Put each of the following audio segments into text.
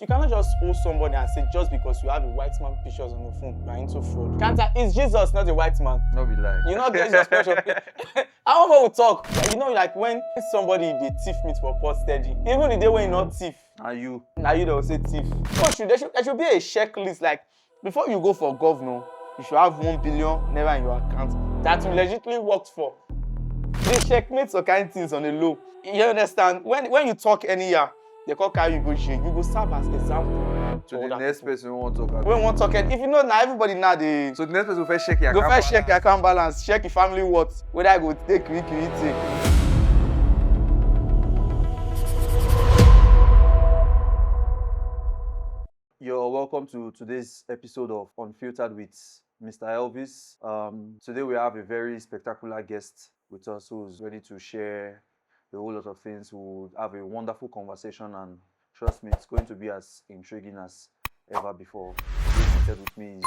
You cannot just owe somebody and say just because you have a white man pictures on your phone, you are into fraud. Can't I? It's Jesus, not a white man. No be lie. You know, there's your special. How about we talk? You know, like when somebody they thief meat for pot steady, even the day when you not thief, Are you? now you don't say thief. So there should be a checklist. Like before you go for governor, you should have 1 billion never in your account that you legitimately worked for. They checkmate some kind of things on the low. You understand? When you talk anyhow, they call carry you go jail. You go serve as example. So the next person won't talk about. When one talk, if you know now, everybody now they. So the next person will first check your Go account first check your account balance, check your family what, whether I go take take. You're welcome to today's episode of Unfiltered with Mr. Elvis. Today we have a very spectacular guest with us who's ready to share a whole lot of things. We'll have a wonderful conversation, and trust me, it's going to be as intriguing as ever before. Seated with me is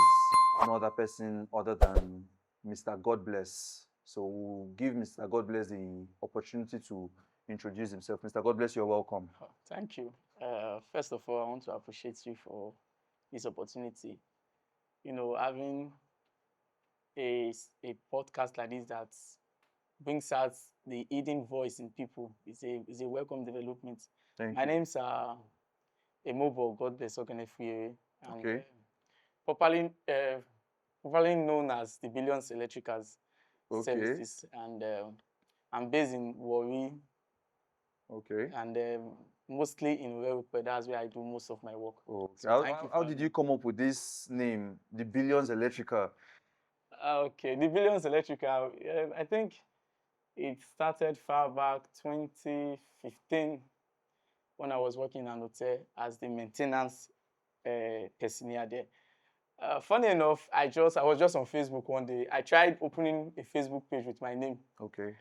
no other person other than Mr. God Bless. So we'll give Mr. God Bless the opportunity to introduce himself. Mr. God Bless, you're welcome. Oh, thank you. First of all, I want to appreciate you for this opportunity. You know, having a podcast like this that brings out the hidden voice in people is a welcome development. Thank My you. name's Emobo God Bless Ogenefue, and Okay. popularly known as the Billions Electricals Okay. Services, and I'm based in Warri, Okay. and mostly in Welpe. That's where I do most of my work. Okay. So thank you How for did having you come up with this name, the Billions Electrical? Okay, the Billions Electrical. I think it started far back 2015 when I was working in an hotel as the maintenance personnel there. Funny enough, I was just on Facebook one day. I tried opening a Facebook page with my name. Okay.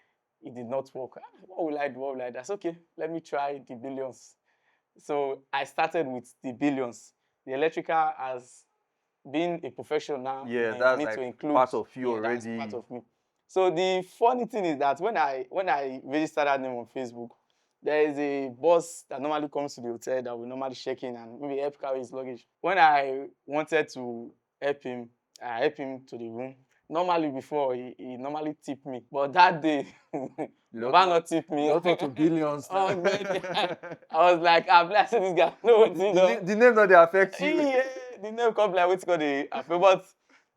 It did not work. What will I do? What will I do? I said, okay, let me try the Billions. So I started with the Billions. The electrical has been a profession now. Yeah, I that's need like to include part of you that's already. part of me. So the funny thing is that when I registered that name on Facebook, there is a boss that normally comes to the hotel that will normally check in and maybe help carry his luggage. When I wanted to help him, I helped him to the room. Normally before he normally tip me, but that day Baba not tip me. You talk to Billions. Oh man, I was like, I'm blessed this guy. No, what you know. The name not they affect you. Yeah, the name come like what's called the but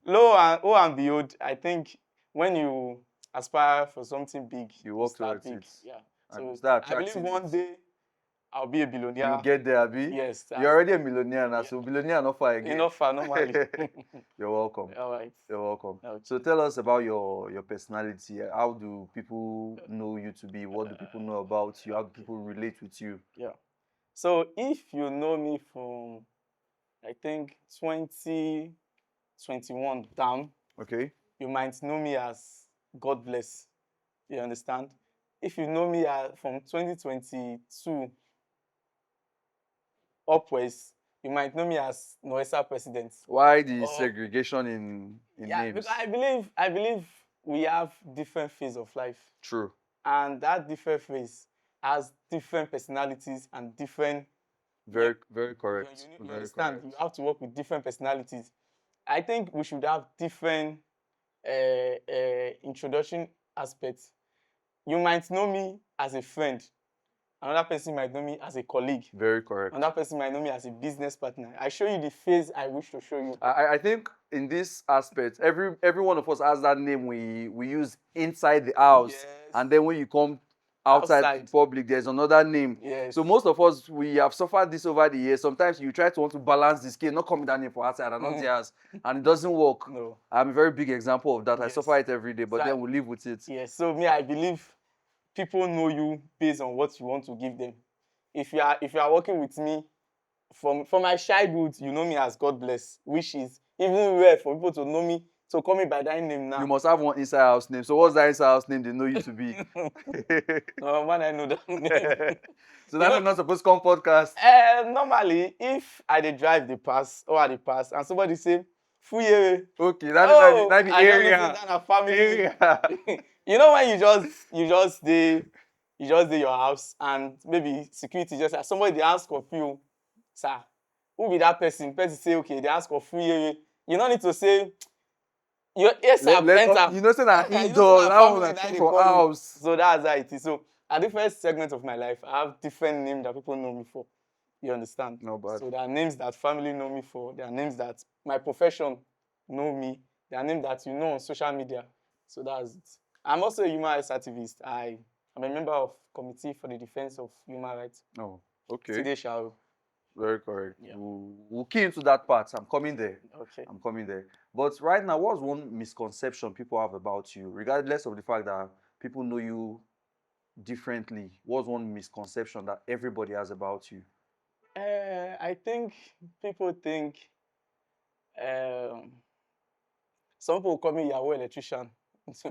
lo and behold, I think when you aspire for something big, You work start towards big. it. Yeah. And So start I believe attracting one it. day I'll be a billionaire. You get there, Abi. Yes. You're already a millionaire now, so billionaire not far again. Enough for normally. You're welcome. All right. You're welcome. Okay. So tell us about your personality. How do people know you to be? What do people know about you? How do people relate with you? Yeah. So if you know me from, I think 2021 down, Okay. you might know me as God Bless. You understand? If you know me from 2022 upwards, you might know me as Noesa President. Why the Or- segregation in Yeah, names? because I believe we have different phases of life, True. and that different phase has different personalities and different. Very correct. You Very understand? correct. You have to work with different personalities. I think we should have different introduction aspects. You might know me as a friend. Another person might know me as a colleague. Very correct. Another person might know me as a business partner. I show you the phase I wish to show you. I think in this aspect, every one of us has that name we use inside the house, Yes. and then when you come outside the public, there's another name. Yes. So most of us, we have suffered this over the years. Sometimes you try to want to balance the scale, not coming that name for outside and not theirs, and it doesn't work. No. I'm a very big example of that. I Yes. suffer it every day, but So then we live with it. Yes. So me, I believe people know you based on what you want to give them. If you are working with me from my childhood, you know me as God Bless, which is even rare for people to know me, to call me by that name now. You must have one inside house name. So what's that inside house name they know you to be? No, man, I know that name. So that's not supposed to come podcast. Normally, if I dey drive the pass or I dey pass and somebody say, Fuye. Okay, that be area. That na family. Area. You know when you just dey your house and maybe security just somebody dey ask of you, sir, who be that person? Person say, okay, they ask for free. You don't need to say, your ears have enter. You know, say that You know, say indoor, na that one family that na come they from call you. house. So that's how it is. So at different segments of my life, I have different names that people know me for. You understand? No bad. So there are names that family know me for. There are names that my profession know me. There are names that you know on social media. So that's it. I'm also a human rights activist. I'm a member of Committee for the Defense of Human Rights. Oh, okay. Today shall. Very correct. Yeah. We'll key into that part. I'm coming there. Okay. I'm coming there. But right now, what's one misconception people have about you, regardless of the fact that people know you differently? What's one misconception that everybody has about you? I think people think some people call me Yahoo electrician.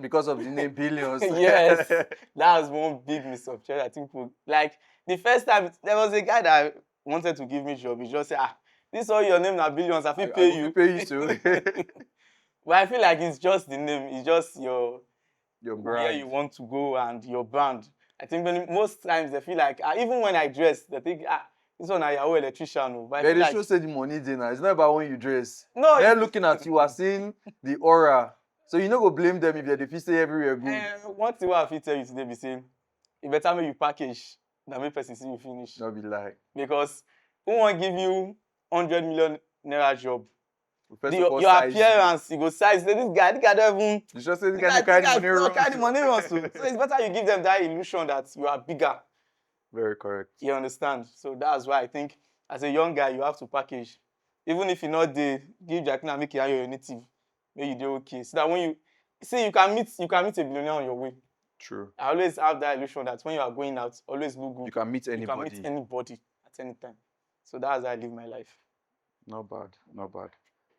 Because of the name Billions. Yes, that was one big misconception. I think people, like the first time there was a guy that wanted to give me job. He just said, this all your name na Billions. I fit I pay go you. pay you too. But I feel like it's just the name. It's just your where brand. you want to go and your brand. I think most times they feel like, even when I dress, they think, this one is Yahoo electrician. But I feel they like, show say the money dinner. It's not about when you dress. no, They're looking at you, are seeing the aura. So you no go blame them if they say everywhere good. one thing I fit tell you today be saying, it better make you package than make person see you finish. Not be like. Because who won't give you 100 million naira job? Your size appearance, you go size. This guy don't even. you just say this guy no carry the money run. So it's better you give them that illusion that you are bigger. Very correct. You understand? So that's why I think as a young guy you have to package. Even if you're not there, give Jacqueline make your native. Make you do okay. So that when you see you can meet a billionaire on your way. True. I always have that illusion that when you are going out, always look good. You can meet anybody. You can meet anybody at any time. So that's how I live my life. Not bad, not bad.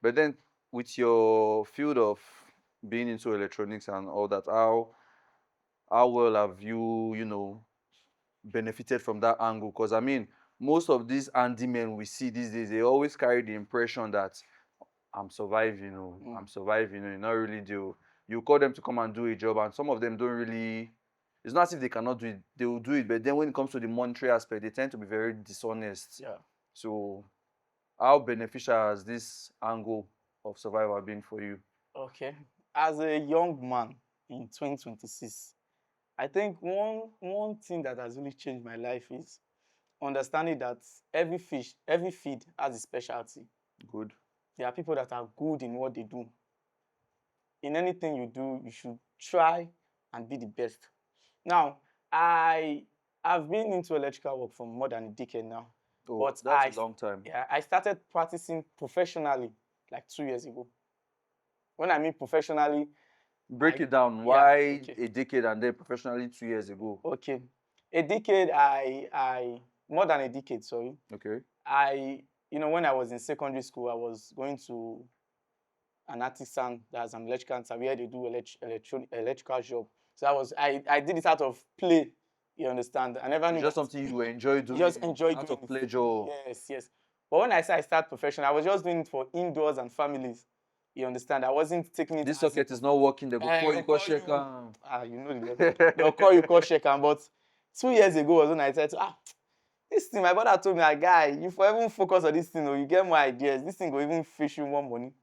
But then with your field of being into electronics and all that, how well have you, benefited from that angle? Because I mean, most of these handymen we see these days, they always carry the impression that I'm surviving, I'm surviving, you not really do. You call them to come and do a job, and some of them don't really. It's not as if they cannot do it; they will do it. But then when it comes to the monetary aspect, they tend to be very dishonest. Yeah. So, how beneficial has this angle of survival been for you? Okay. As a young man in 2026, I think one thing that has really changed my life is understanding that every feed has a specialty. Good. There are people that are good in what they do. In anything you do, you should try and be the best. Now, I've been into electrical work for more than a decade now. Oh, but that's a long time. Yeah, I started practicing professionally like 2 years ago. When I mean professionally, break it down. Why a decade and then professionally 2 years ago? Okay, a decade. I more than a decade. Sorry. Okay. When I was in secondary school, I was going to an artisan that's an electrical where they do electrical job. So I did it out of play. You understand? I never knew. Just something you enjoy doing. Just enjoy doing out of pleasure. Yes. But when I say I start professional, I was just doing it for indoors and families. You understand? I wasn't taking it. This socket is not working. They go call you, call check. They'll call you, call check. But 2 years ago was when I said, this thing, my brother told me, guy, you for even focus on this thing, or you get more ideas. This thing will even fish you more money.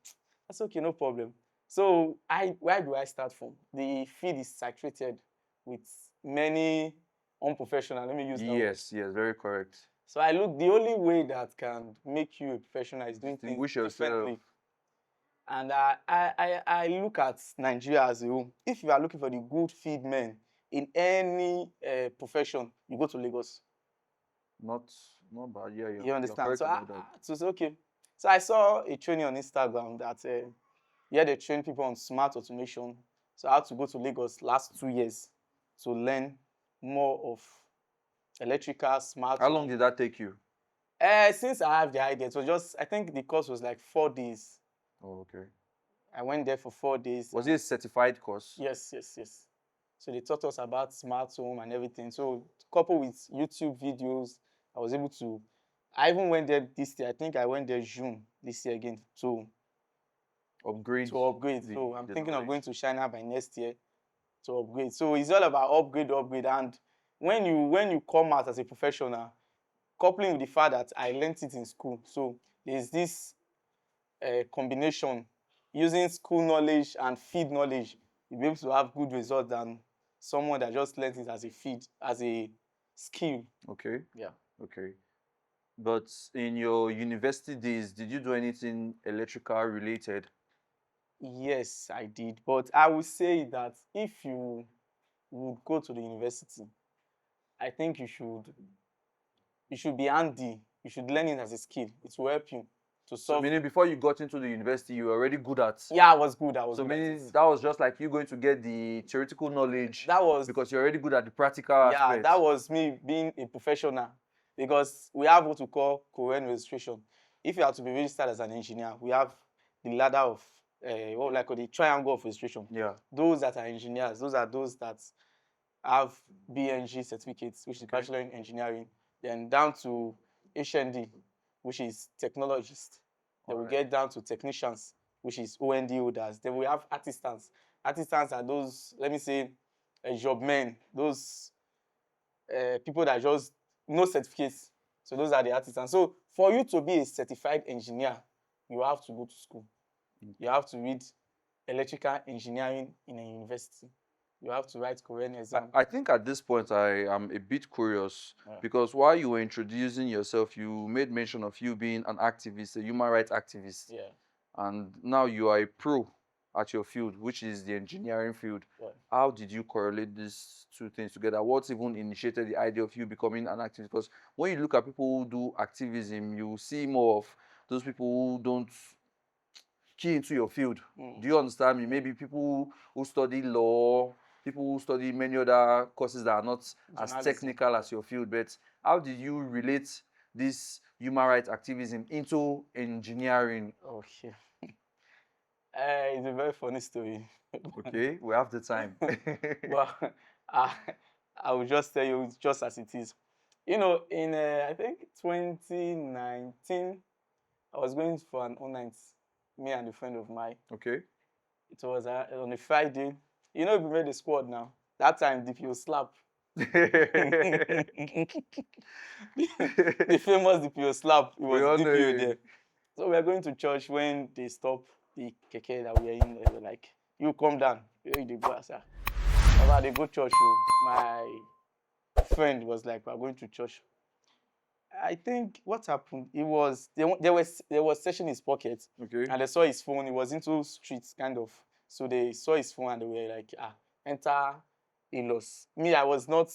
That's okay, no problem. So where do I start from? The feed is saturated with many unprofessional. Let me use that word. Yes, very correct. So the only way that can make you a professional is doing things differently. And I look at Nigeria as a whole. If you are looking for the good feed men in any profession, you go to Lagos. Not bad. Yeah. You understand? So okay. So I saw a training on Instagram that they train people on smart automation. So I had to go to Lagos last 2 years to learn more of electrical smart. How long did that take you? Since I have the idea, it was just, I think the course was like 4 days. Oh, okay. I went there for 4 days. Was it a certified course? Yes. So they taught us about smart home and everything. So coupled with YouTube videos, I even went there this year. I think I went there June this year again to upgrade. So I'm thinking of going to China by next year to upgrade. So it's all about upgrade. And when you come out as a professional, coupling with the fact that I learned it in school. So there's this combination using school knowledge and field knowledge. You'll be able to have good results than someone that just learns it as a field, as a skill. Okay. Yeah. Okay. But in your university days, did you do anything electrical related? Yes, I did. But I would say that if you would go to the university, I think you should be handy. You should learn it as a skill. It will help you to So solve. meaning before you got into the university, you were already good at. Yeah, I was good. I was So good at meaning it. that was just like you going to get the theoretical knowledge That was because you're already good at the practical yeah, aspect. that was me being a professional, because we have what we call current registration. If you have to be registered as an engineer, we have the ladder of what like the triangle of registration. Yeah. Those that are engineers, those are those that have BNG certificates, which is Okay. Bachelor in Engineering, then down to HND, which is technologist. Then we Alright. get down to technicians, which is OND holders. Then we have artisans. Artisans are those, let me say, job men, those people that just no certificates. So those are the artisans. So for you to be a certified engineer, you have to go to school. You have to read electrical engineering in a university. You have to write Korean exam. I think at this point I am a bit curious because while you were introducing yourself, you made mention of you being an activist, a human rights activist. Yeah. And now you are a pro at your field, which is the engineering field. Yeah. How did you correlate these two things together? What even initiated the idea of you becoming an activist? Because when you look at people who do activism, you see more of those people who don't key into your field. Do you understand me? Maybe people who study law, people who study many other courses that are not as technical as your field. But how did you relate this human rights activism into engineering? Okay. It's a very funny story. Okay, we have the time. But I will just tell you just as it is. You know, in I think 2019, I was going for an all-night, me and a friend of mine. Okay. It was on a Friday. You know, we made the squad now. That time, DPO slap. The famous DPO slap. It was DPO there. So we are going to church. When they stop the keke that we are in, they were like, "You come down." Where they go, sir? About they go church. My friend was like, "We're going to church." I think what happened, it was there was searching his pocket. Okay. And they saw his phone. He was into streets kind of. So they saw his phone and they were like, enter in-laws. Me, I was not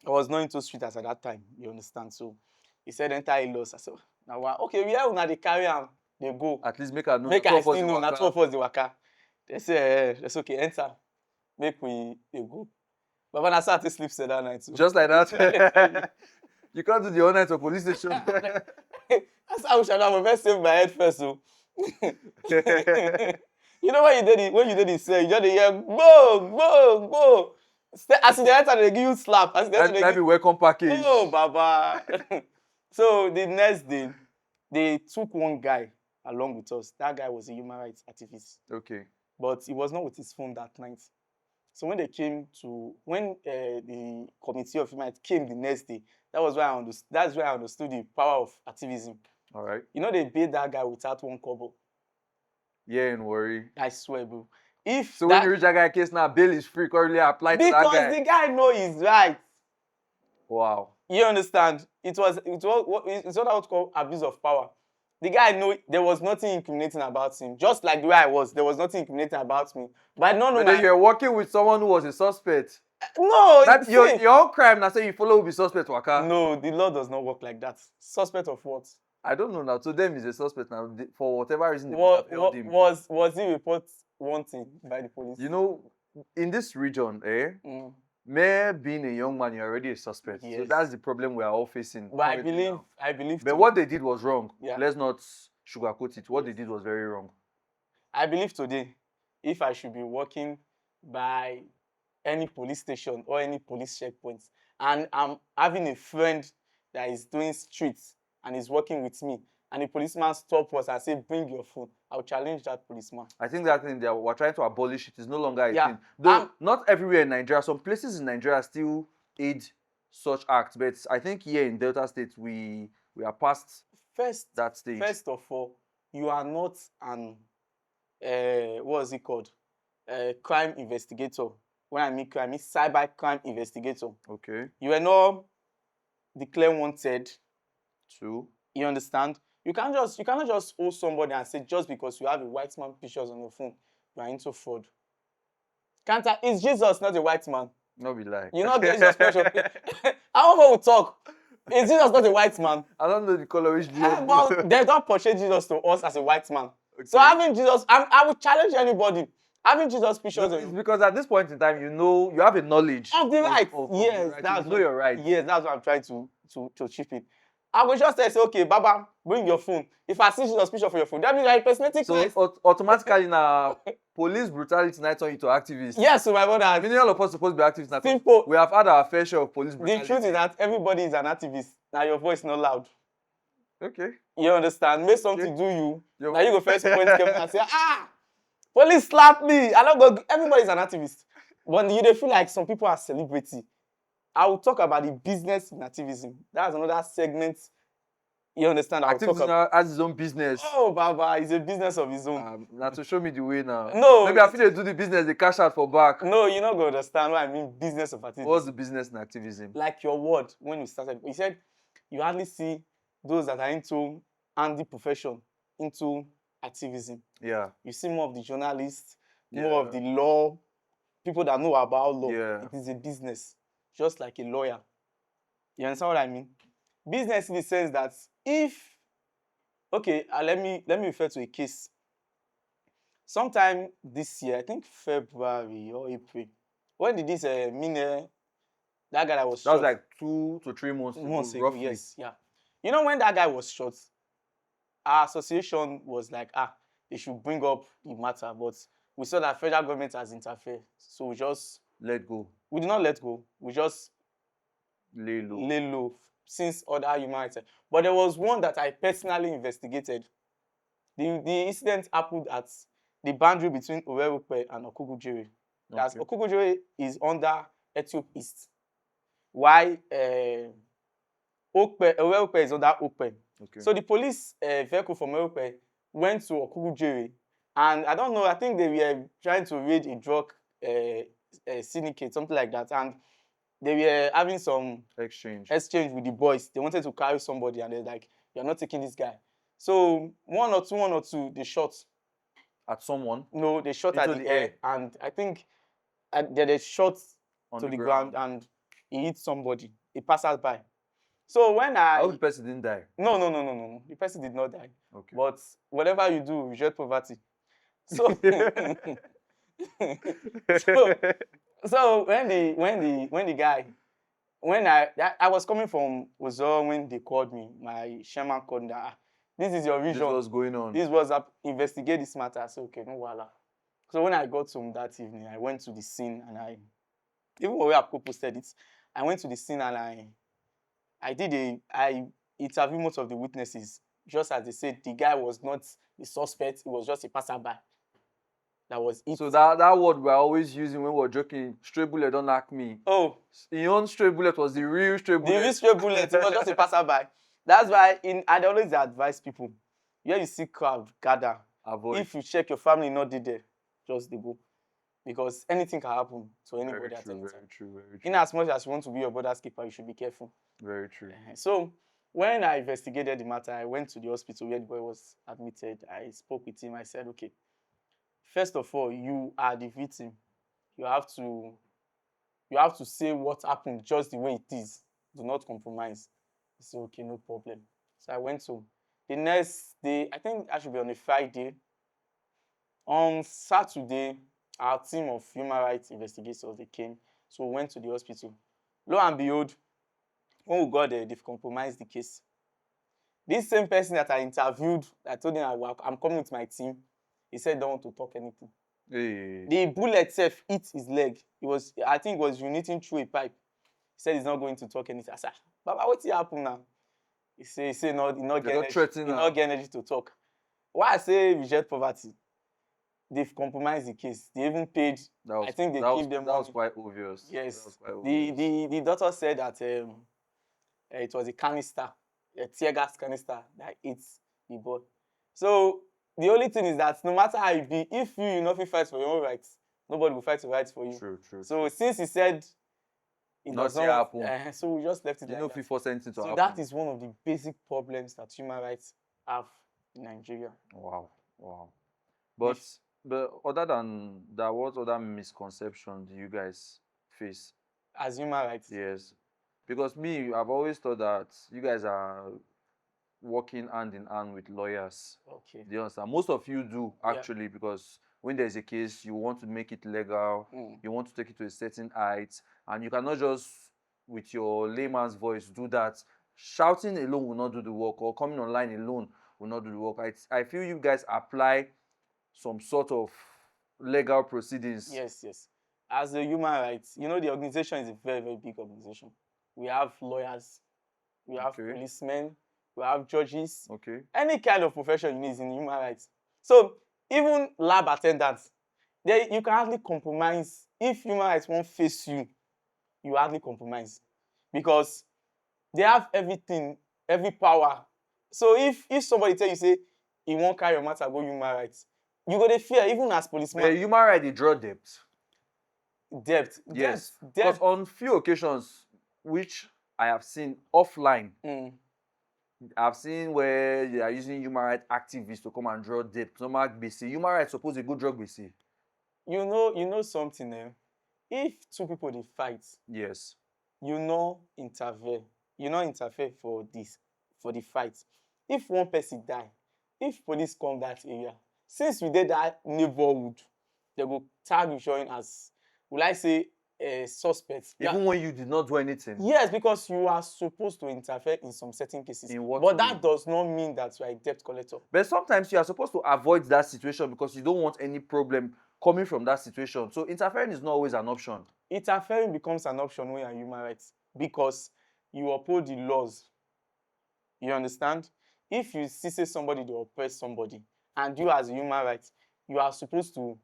into street as at that time. You understand? So he said enter in-laws. I said, now okay, we are una they carry him. They go. At least make I know. Make I still know. Not 2 of us they waka. They say, that's okay, enter. Make we they go. But when I started to sleep that night too. Just like that. You can't do the all night of police station. That's how we shall have first save my head first. So. You know when you did it, say you just hear go. As they enter, they give you slap. As they enter, That be welcome package. Oh, Baba. So the next day, they took one guy along with us. That guy was a human rights activist. Okay. But he was not with his phone that night. So when they came to, when the committee of human rights came the next day, that's where I understood the power of activism. All right. You know, they paid that guy without one kobo. Yeah, and worry. I swear, bro. When you reach that guy case now, bail is free, currently apply to that guy. Because the guy know he's right. Wow. You understand? It's what I would call abuse of power. The guy knew there was nothing incriminating about him. Just like the way I was, there was nothing incriminating about me. But then you're working with someone who was a suspect. No, that's your own crime. Now say you follow will be suspect, Waka. No, the law does not work like that. Suspect of what? I don't know now. To them, he's a suspect now. For whatever reason, they held him. Was he report wanting by the police? You know, in this region, me being a young man, you're already a suspect. Yes. So that's the problem we are all facing. But I believe. But what they did was wrong. Yeah. Let's not sugarcoat it. What they did was very wrong. I believe today, if I should be working by any police station or any police checkpoints, and I'm having a friend that is doing streets and is working with me, and the policeman stop us and say, bring your phone, I'll challenge that policeman. I think that thing we're trying to abolish it is no longer a thing. Though not everywhere in Nigeria, some places in Nigeria still aid such acts. But I think here in Delta State, we are past that stage. First of all, you are not an what is it called? Crime investigator. When I mean crime, I mean cyber crime investigator. Okay. You are not declared wanted. True. You understand? You cannot just owe somebody and say just because you have a white man pictures on your phone, you are into fraud. Can't I? Is Jesus not a white man? No be like. You know Jesus special. How about we talk? Is Jesus not a white man? I don't know the color which Jesus. But they don't portray Jesus to us as a white man. Okay. So having Jesus, I would challenge anybody. Having Jesus pictures no, it's because at this point in time, you know, you have a knowledge of the right. Yes, right. that's you know your right. Yes, that's what I'm trying to chip in. I will just say, okay, Baba, bring your phone. If I see Jesus picture for your phone, that means you're impersonating Christ. So automatically now, police brutality tonight turn you to activists. Yes, so my brother. Many all of us supposed to be activists now. Simple. We have had our fair share of police brutality. The truth is that everybody is an activist. Now your voice not loud. Okay. You understand? Make something do you. Now you go first point camera and say, police slap me. I don't go. Everybody's an activist. But you feel like some people are celebrity. I will talk about the business in activism. That's another segment. You understand? Activism has his own business. Oh, Baba, it's a business of his own. Now to show me the way now. No. Maybe I feel they do the business, they cash out for back. No, you're not going to understand what I mean business of activism. What's the business in activism? Like your word, when you started, you said you hardly see those that are into the profession, into activism. Yeah. You see more of the journalists, more of the law, people that know about law. Yeah. It is a business, just like a lawyer. You understand what I mean? Business in the sense that if, okay, let me refer to a case. Sometime this year, I think February or April, when did this Mine, that guy that was shot? That was like 2 to 3 months ago, roughly. Yes, yeah. You know, when that guy was shot, our association was like, they should bring up the matter, but we saw that federal government has interfered, so we just let go. We did not let go. We just lay low since other human rights. But there was one that I personally investigated. The incident happened at the boundary between Owerukpe and Okugujere. That's Okugujere is under Etiop East. Why Owerukpe is under Okpe. Okay. So the police vehicle from Owerukpe went to Okugujere, and I don't know, I think they were trying to raid a drug syndicate, something like that, and they were having some exchange with the boys. They wanted to carry somebody, and they're like, "You're not taking this guy." So one or two, they shot at someone. No, they shot at the air, and I think they shot to the ground, and he hit somebody. He passed by. So when I hope the person didn't die. No. The person did not die. Okay. But whatever you do, reject poverty. So so when the guy, when I was coming from Ozo when they called me, my chairman called me that this is your vision. This was going on. This was investigate this matter. I said, okay, no wala. So when I got home that evening, I went to the scene, and even when I posted it, I went to the scene and I interviewed most of the witnesses. Just as they said, the guy was not the suspect, it was just a passerby. That was it. So that word we're always using when we're joking, stray bullet don't knock me. Oh. Your own stray bullet was the real stray bullet. The real stray bullet, it was just a passerby. That's why I always advise people, where you see crowd gather, avoid. If you check your family not did there, just go. Because anything can happen to anybody at any time. Very true. In as much as you want to be your brother's keeper, you should be careful. Very true. So when I investigated the matter, I went to the hospital where the boy was admitted. I spoke with him. I said, okay, first of all, you are the victim. You have to say what happened just the way it is. Do not compromise. He said, okay, no problem. So I went home. The next day, I think I should be on a Friday. On Saturday, our team of human rights investigators, they came. So we went to the hospital. Lo and behold, when we got there, they've compromised the case. This same person that I interviewed, I told him I'm coming with my team. He said, don't want to talk anything. Hey. The bullet itself hit his leg. I think it was urinating through a pipe. He said he's not going to talk anything. I said, Baba, what's happening now? He said no, he not get energy to talk. Why I say reject poverty? they've compromised the case. They even paid. I think they give them that was money. quite obvious. Yes. That was quite The obvious. the doctor said that it was a canister, a tear gas canister that hits the boy. So the only thing is that no matter how it be, if you not fit fight for your own rights, nobody will fight to fight for you. True. So since he said it does Nothing not, happen. so we just left it You like know, that. force anything to So happen. that is one of the basic problems that human rights have in Nigeria. Wow. But other than that, what other misconception do you guys face? As human rights. Yes. Because me, I've always thought that you guys are working hand in hand with lawyers. Okay. Do you understand? Most of you do actually, because when there's a case, you want to make it legal, you want to take it to a certain height, and you cannot just, with your layman's voice, do that. Shouting alone will not do the work, or coming online alone will not do the work. I feel you guys apply some sort of legal proceedings. Yes. As a human rights, the organization is a very, very big organization. We have lawyers, we have policemen, we have judges. Okay. Any kind of profession you need is in human rights. So even lab attendants, you can hardly compromise. If human rights won't face you, you hardly compromise, because they have everything, every power. So if somebody tell you say he won't carry your matter go human rights, you go dey fear, even as policeman. Human rights dey draw debt. Yes, because on few occasions, which I have seen offline, I've seen where they are using human rights activists to come and draw debt. Normal gbese. Human rights suppose dey go draw gbese. You know something, if two people dey fight, yes, you no interfere for the fight. If one person die, if police come that area, since we dey that neighborhood, they go tag you showing as, will I say, suspect. Even when you did not do anything. Yes, because you are supposed to interfere in some certain cases. In what but way? That does not mean that you are a debt collector. But sometimes you are supposed to avoid that situation because you don't want any problem coming from that situation. So interfering is not always an option. Interfering becomes an option when you are human rights, because you uphold the laws. You understand? If you see say somebody dey oppress somebody, and you as a human rights, you are supposed to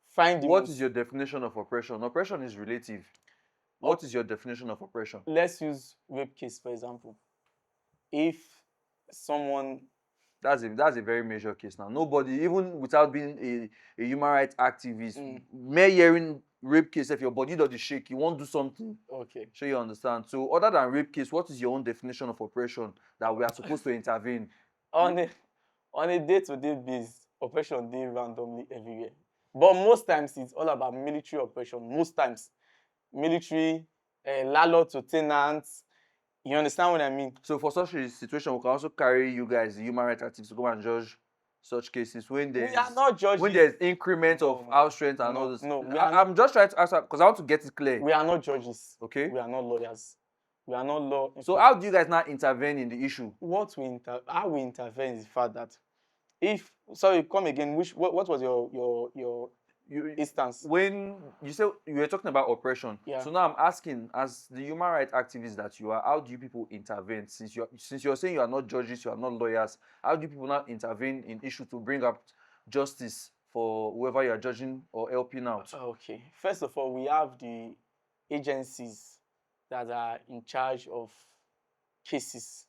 find the What is your definition of oppression? Oppression is relative. What is your definition of oppression? Let's use rape case, for example. If someone... That's a very major case now. Nobody, even without being a human rights activist, mere hearing rape case, if your body does shake, you won't do something. Okay. Sure you understand. So other than rape case, what is your own definition of oppression that we are supposed to intervene? On a day-to-day basis, oppression dey randomly everywhere. But most times it's all about military oppression. Most times, military, landlord to tenants. You understand what I mean? So for such a situation, we can also carry you guys, the human rights activists, to go and judge such cases when there's... We are not judging. When there's increment of house rent and all this. No, I'm just trying to answer because I want to get it clear. We are not judges. Okay. We are not lawyers. We are not law. So how do you guys now intervene in the issue? How we intervene is the fact that come again. What was your instance? When you say you were talking about oppression, so now I'm asking, as the human rights activists that you are, how do you people intervene? Since you're saying you are not judges, you are not lawyers, how do you people now intervene in issue to bring up justice for whoever you are judging or helping out? Okay. First of all, we have the agencies that are in charge of cases.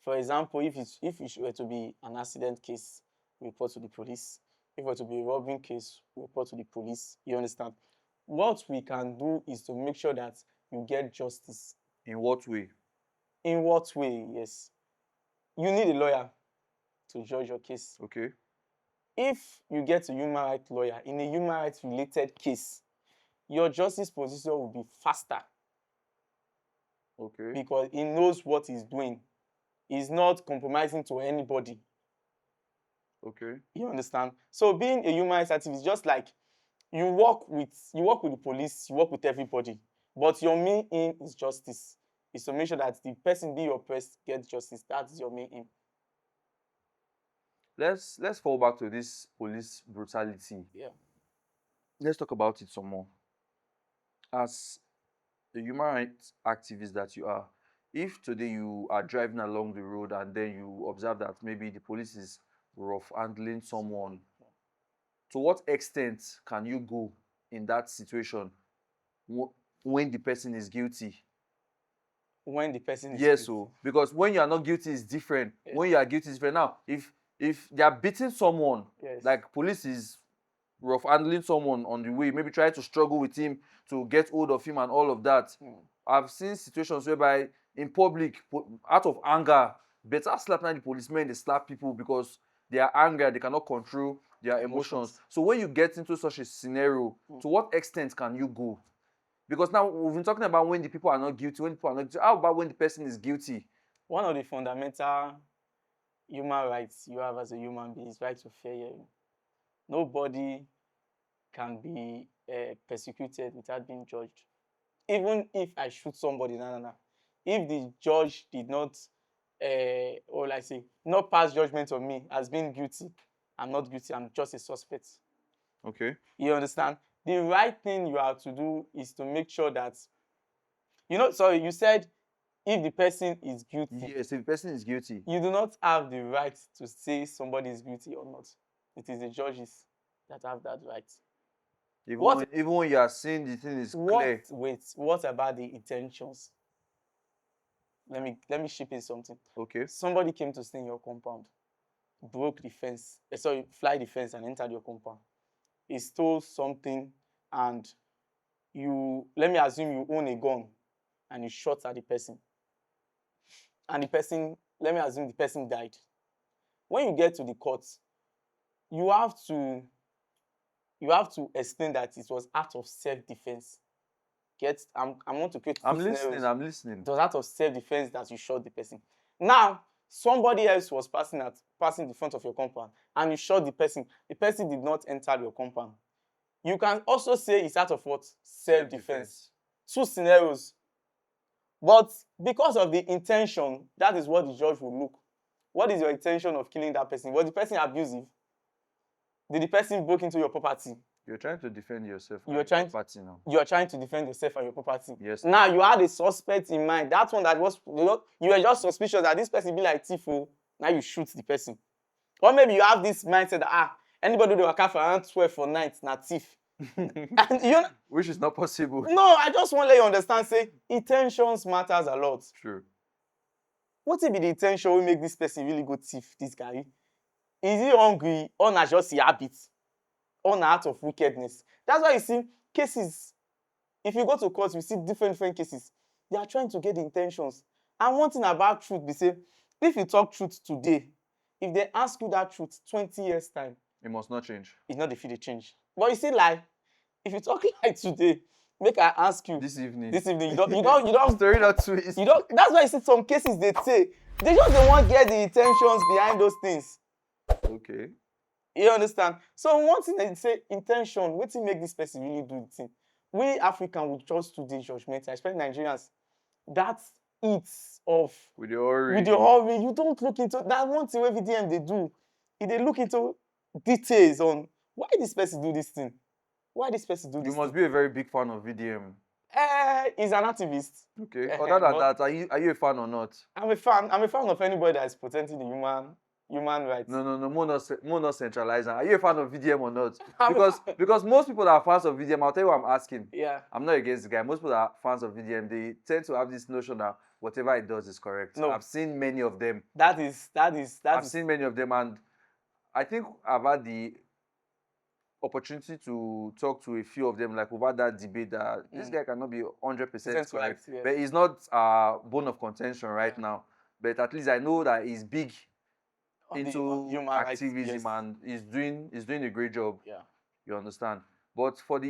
For example, if it were to be an accident case, we report to the police. If it were to be a robbery case, we report to the police. You understand? What we can do is to make sure that you get justice. In what way? In what way? Yes. You need a lawyer to judge your case. Okay. If you get a human rights lawyer in a human rights related case, your justice position will be faster. Okay. Because he knows what he's doing. He's not compromising to anybody. Okay. You understand? So being a human rights activist, just like you work with the police, you work with everybody, but your main aim is justice. Is to make sure that the person being oppressed gets justice. That's your main aim. Let's fall back to this police brutality. Yeah. Let's talk about it some more. As the human rights activist that you are, if today you are driving along the road and then you observe that maybe the police is rough handling someone, to what extent can you go in that situation when the person is guilty? When the person is Yes, guilty. so because when you are not guilty is different. Yes. When you are guilty is different. Now, if they are beating someone, Yes. like police is rough handling someone on the way, maybe trying to struggle with him to get hold of him and all of that. I've seen situations whereby in public, out of anger, better slap the policemen, they slap people because they are angry, they cannot control their emotions. So when you get into such a scenario, to what extent can you go? Because now we've been talking about when the people are not guilty, when people are not guilty. How about when the person is guilty? One of the fundamental human rights you have as a human being is right to fair hearing. Nobody can be persecuted without being judged. Even if I shoot somebody, if the judge did not, or like say, not pass judgment on me as being guilty, I'm not guilty, I'm just a suspect. Okay. You understand? The right thing you have to do is to make sure that, sorry, you said if the person is guilty. Yes, if the person is guilty. You do not have the right to say somebody is guilty or not. It is the judges that have that right. Even when you are seeing the thing is clear. What about the intentions? Let me ship in something. Okay. Somebody came to stay in your compound, broke the fence, fly the fence and entered your compound. He stole something and let me assume you own a gun and you shot at the person. And let me assume the person died. When you get to the court, you have to explain that it was out of self-defense. I want to create I'm listening. It was out of self-defense that you shot the person. Now, somebody else was passing the front of your compound and you shot the person. The person did not enter your compound. You can also say it's out of what? Self-defense. Two scenarios. But because of the intention, that is what the judge will look. What is your intention of killing that person? Was the person abusive? Did the person break into your property? You're trying to defend yourself. You are trying to defend yourself and your property. Yes. Now you had a suspect in mind. That one that was, you were just suspicious that this person be like thief. Now you shoot the person. Or maybe you have this mindset that anybody who work out for around 12 for night, not thief. And which is not possible. No, I just want to let you understand. Say intentions matters a lot. True. What if the intention will make this person really good thief? This guy, is he hungry or not just a habit? Or an act of wickedness? That's why you see cases. If you go to court, you see different cases. They are trying to get the intentions. And one thing about truth, they say, if you talk truth today, if they ask you that truth 20 years time, it must not change. It's not the fit to change. But you see, lie. If you talk lie today, make I ask you this evening, you don't story not twist. You don't. That's why you see some cases they say they just don't want to get the intentions behind those things. Okay. You understand? So one thing they say intention, what to make this person really do the thing. We African would just do the judgment, especially Nigerians. That's it of with the hurry. You don't look into that one thing every DM they do. If they look into details on why this person do this thing. Why this person do this? You must be a very big fan of VDM. He's an activist. Okay. Other than that, are you a fan or not? I'm a fan. I'm a fan of anybody that is protecting the human rights. No, more not centralizing. Are you a fan of VDM or not? Because most people that are fans of VDM, I'll tell you what I'm asking. Yeah. I'm not against the guy. Most people that are fans of VDM, they tend to have this notion that whatever it does is correct. No. I've seen many of them. I've seen many of them, and I think I've had the opportunity to talk to a few of them, like over that debate that this guy cannot be 100% correct, yes. But he's not a bone of contention right now. But at least I know that he's big into activism, yes. And he's doing a great job. Yeah, you understand. But for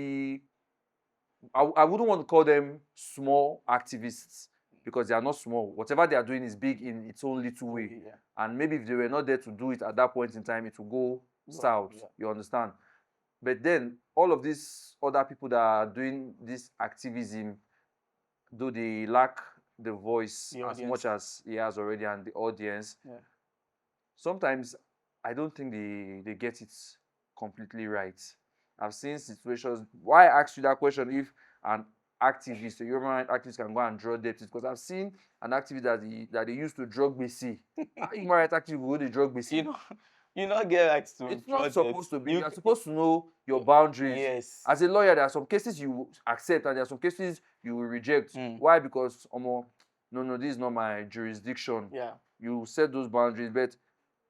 I wouldn't want to call them small activists because they are not small. Whatever they are doing is big in its own little way. Yeah. And maybe if they were not there to do it at that point in time, it will go south. Yeah. You understand. But then all of these other people that are doing this activism, though they lack the voice as much as he has already and the audience, yeah. Sometimes I don't think they get it completely right. I've seen situations. Why I asked you that question? If an activist, a human rights activist, can go and draw debt, because I've seen an activist that they used to drug BC. Human rights activist will do drug BC. You not get right to It's draw not supposed to be. You You're supposed to know your boundaries. yes. As a lawyer, there are some cases you accept and there are some cases you will reject. Why? Because no, this is not my jurisdiction. Yeah. You set those boundaries, but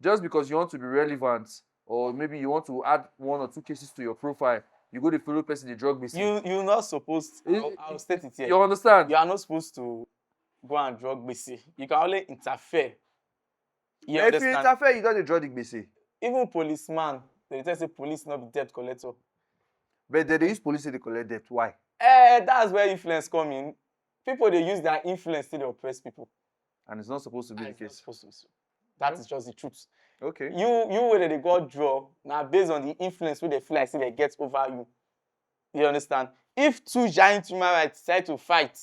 just because you want to be relevant, or maybe you want to add 1 or 2 cases to your profile, you go to follow person the drug business. You're not supposed to, I'll state it here. You understand? You are not supposed to go and drug BC. You can only interfere. You If you understand? interfere, you don't drug the BC. Even policeman, they tell say police not be debt collector. But they use police to collect debt. Why? That's where influence come in. People they use their influence to oppress people. And it's not supposed to be the case. That is just the truth. Okay. You whether they go draw now based on the influence where they feel like they get over you. You understand? If 2 giant human rights decide to fight,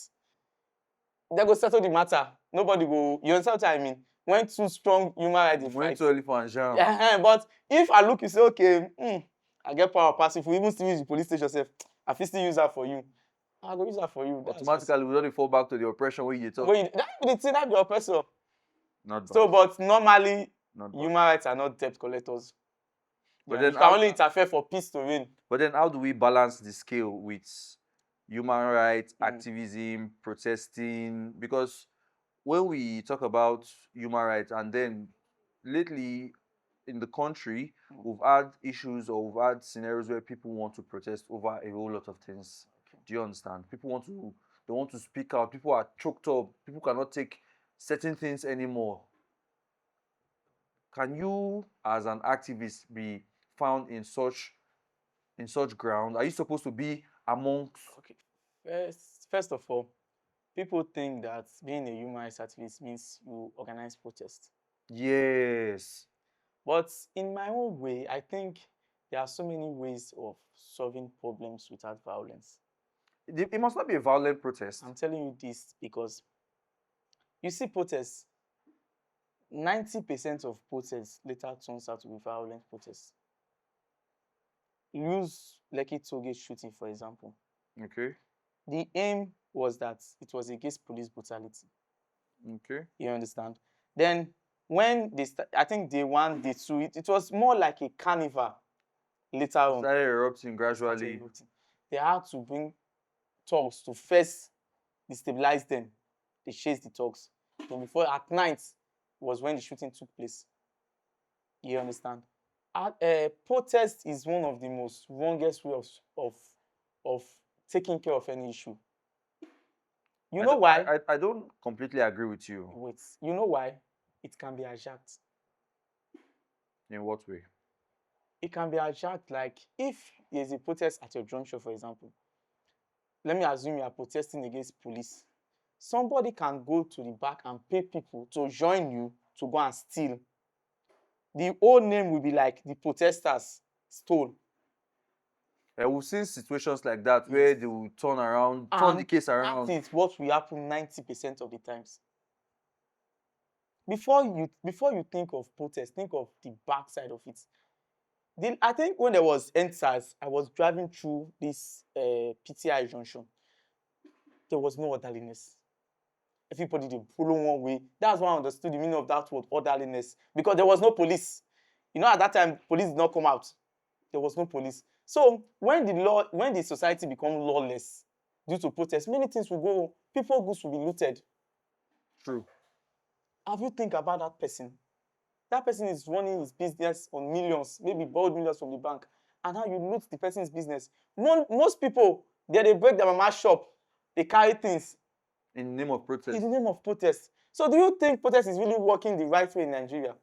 they go settle the matter. Nobody go. You understand what I mean? When 2 strong human rights fight. But if I look, you say, okay, I get power pass. If we even still use the police station, self, I fit still use that for you. I go use that for you. Automatically, we don't fall back to the oppression where you talk. That be the thing, that be the oppressor. Not bad. So, but normally, human rights are not debt collectors. But then you can only interfere for peace to reign. But then how do we balance the scale with human rights, activism, protesting? Because when we talk about human rights, and then lately in the country, we've had issues or we've had scenarios where people want to protest over a whole lot of things. Do you understand? People want to speak out. People are choked up. People cannot take certain things anymore. Can you, as an activist, be found in such ground? Are you supposed to be amongst? Okay. First of all, people think that being a human rights activist means you organize protests. Yes. But in my own way, I think there are so many ways of solving problems without violence. It must not be a violent protest. I'm telling you this because you see protests, 90% of protests later turns out to be violent protests. Use Lekki Tollgate shooting, for example. Okay. The aim was that it was against police brutality. Okay. You understand? Then when they I think day 1, day 2, it was more like a carnival later on. Started erupting gradually. They had to bring thugs to first destabilize them. They chased the thugs. Then before at night was when the shooting took place. You understand? Protest is one of the most wrongest ways of taking care of any issue. You know why? I don't completely agree with you. Wait, you know why? It can be hijacked. In what way? It can be hijacked, like if there's a protest at your junction, for example. Let me assume you are protesting against police. Somebody can go to the back and pay people to join you to go and steal. The whole name will be like the protesters stole. We've seen situations like that where they will turn the case around. That is what will happen 90% of the times. Before you think of protest, think of the backside of it. I think when there was EndSARS, I was driving through this PTI junction. There was no orderliness. Everybody did follow one way. That's why I understood the meaning of that word, orderliness. Because there was no police. You know, at that time, police did not come out. There was no police. So when the society becomes lawless due to protest, many things will go. People's goods will be looted. True. Have you think about that person? That person is running his business on millions, maybe borrowed millions from the bank, and now you loot the person's business. Most people, they break their mama's shop. They carry things. In the name of protest. In the name of protest. So do you think protest is really working the right way in Nigeria?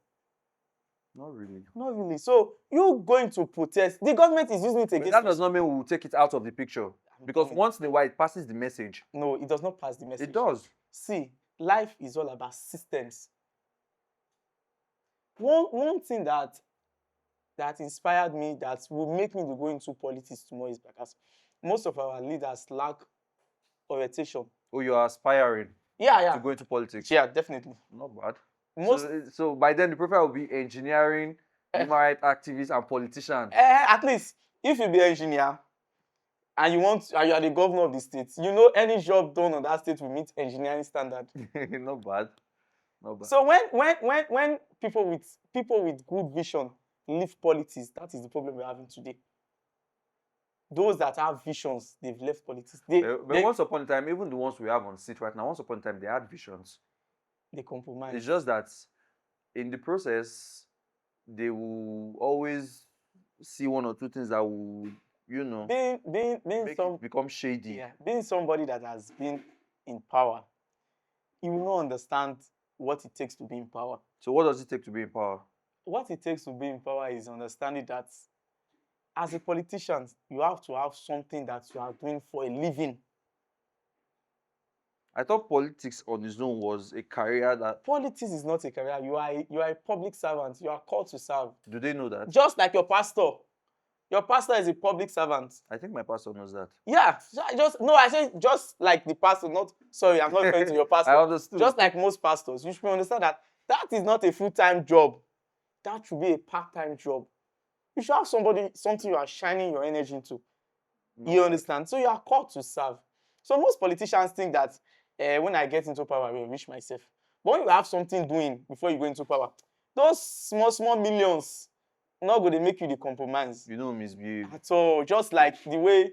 Not really. Not really. So you going to protest, the government is using it against. But that does not mean we will take it out of the picture. Because once in a while it passes the message. No, it does not pass the message. It does. See, life is all about systems. One thing that inspired me, that will make me to go into politics tomorrow, is because most of our leaders lack orientation. Oh, you are aspiring. Yeah. To go into politics. Yeah, definitely. Not bad. So by then the profile will be engineering, human rights activist, and politician. At least if you be engineer and you are the governor of the state, you know any job done on that state will meet engineering standard. Not bad. Not bad. So when people with good vision leave politics. That is the problem we're having today. Those that have visions, they've left politics. But once upon a time, even the ones we have on seat right now, once upon a time, they had visions. They compromise. It's just that in the process, they will always see one or two things that will, become shady. Yeah, being somebody that has been in power, you will not understand what it takes to be in power. So what does it take to be in power? What it takes to be in power is understanding that as a politician, you have to have something that you are doing for a living. I thought politics on its own was a career that... Politics is not a career. You are a public servant. You are called to serve. Do they know that? Just like your pastor. Your pastor is a public servant. I think my pastor knows that. Yeah. I say just like the pastor, sorry, I'm not referring to your pastor. I understood. Just like most pastors, you should understand that that is not a full-time job. That should be a part-time job. You should have something you are shining your energy into. You understand? So you are called to serve. So most politicians think that when I get into power, I will enrich myself. But when you have something doing before you go into power, those small millions not going to make you the compromise. You know, misbehave. So just like the way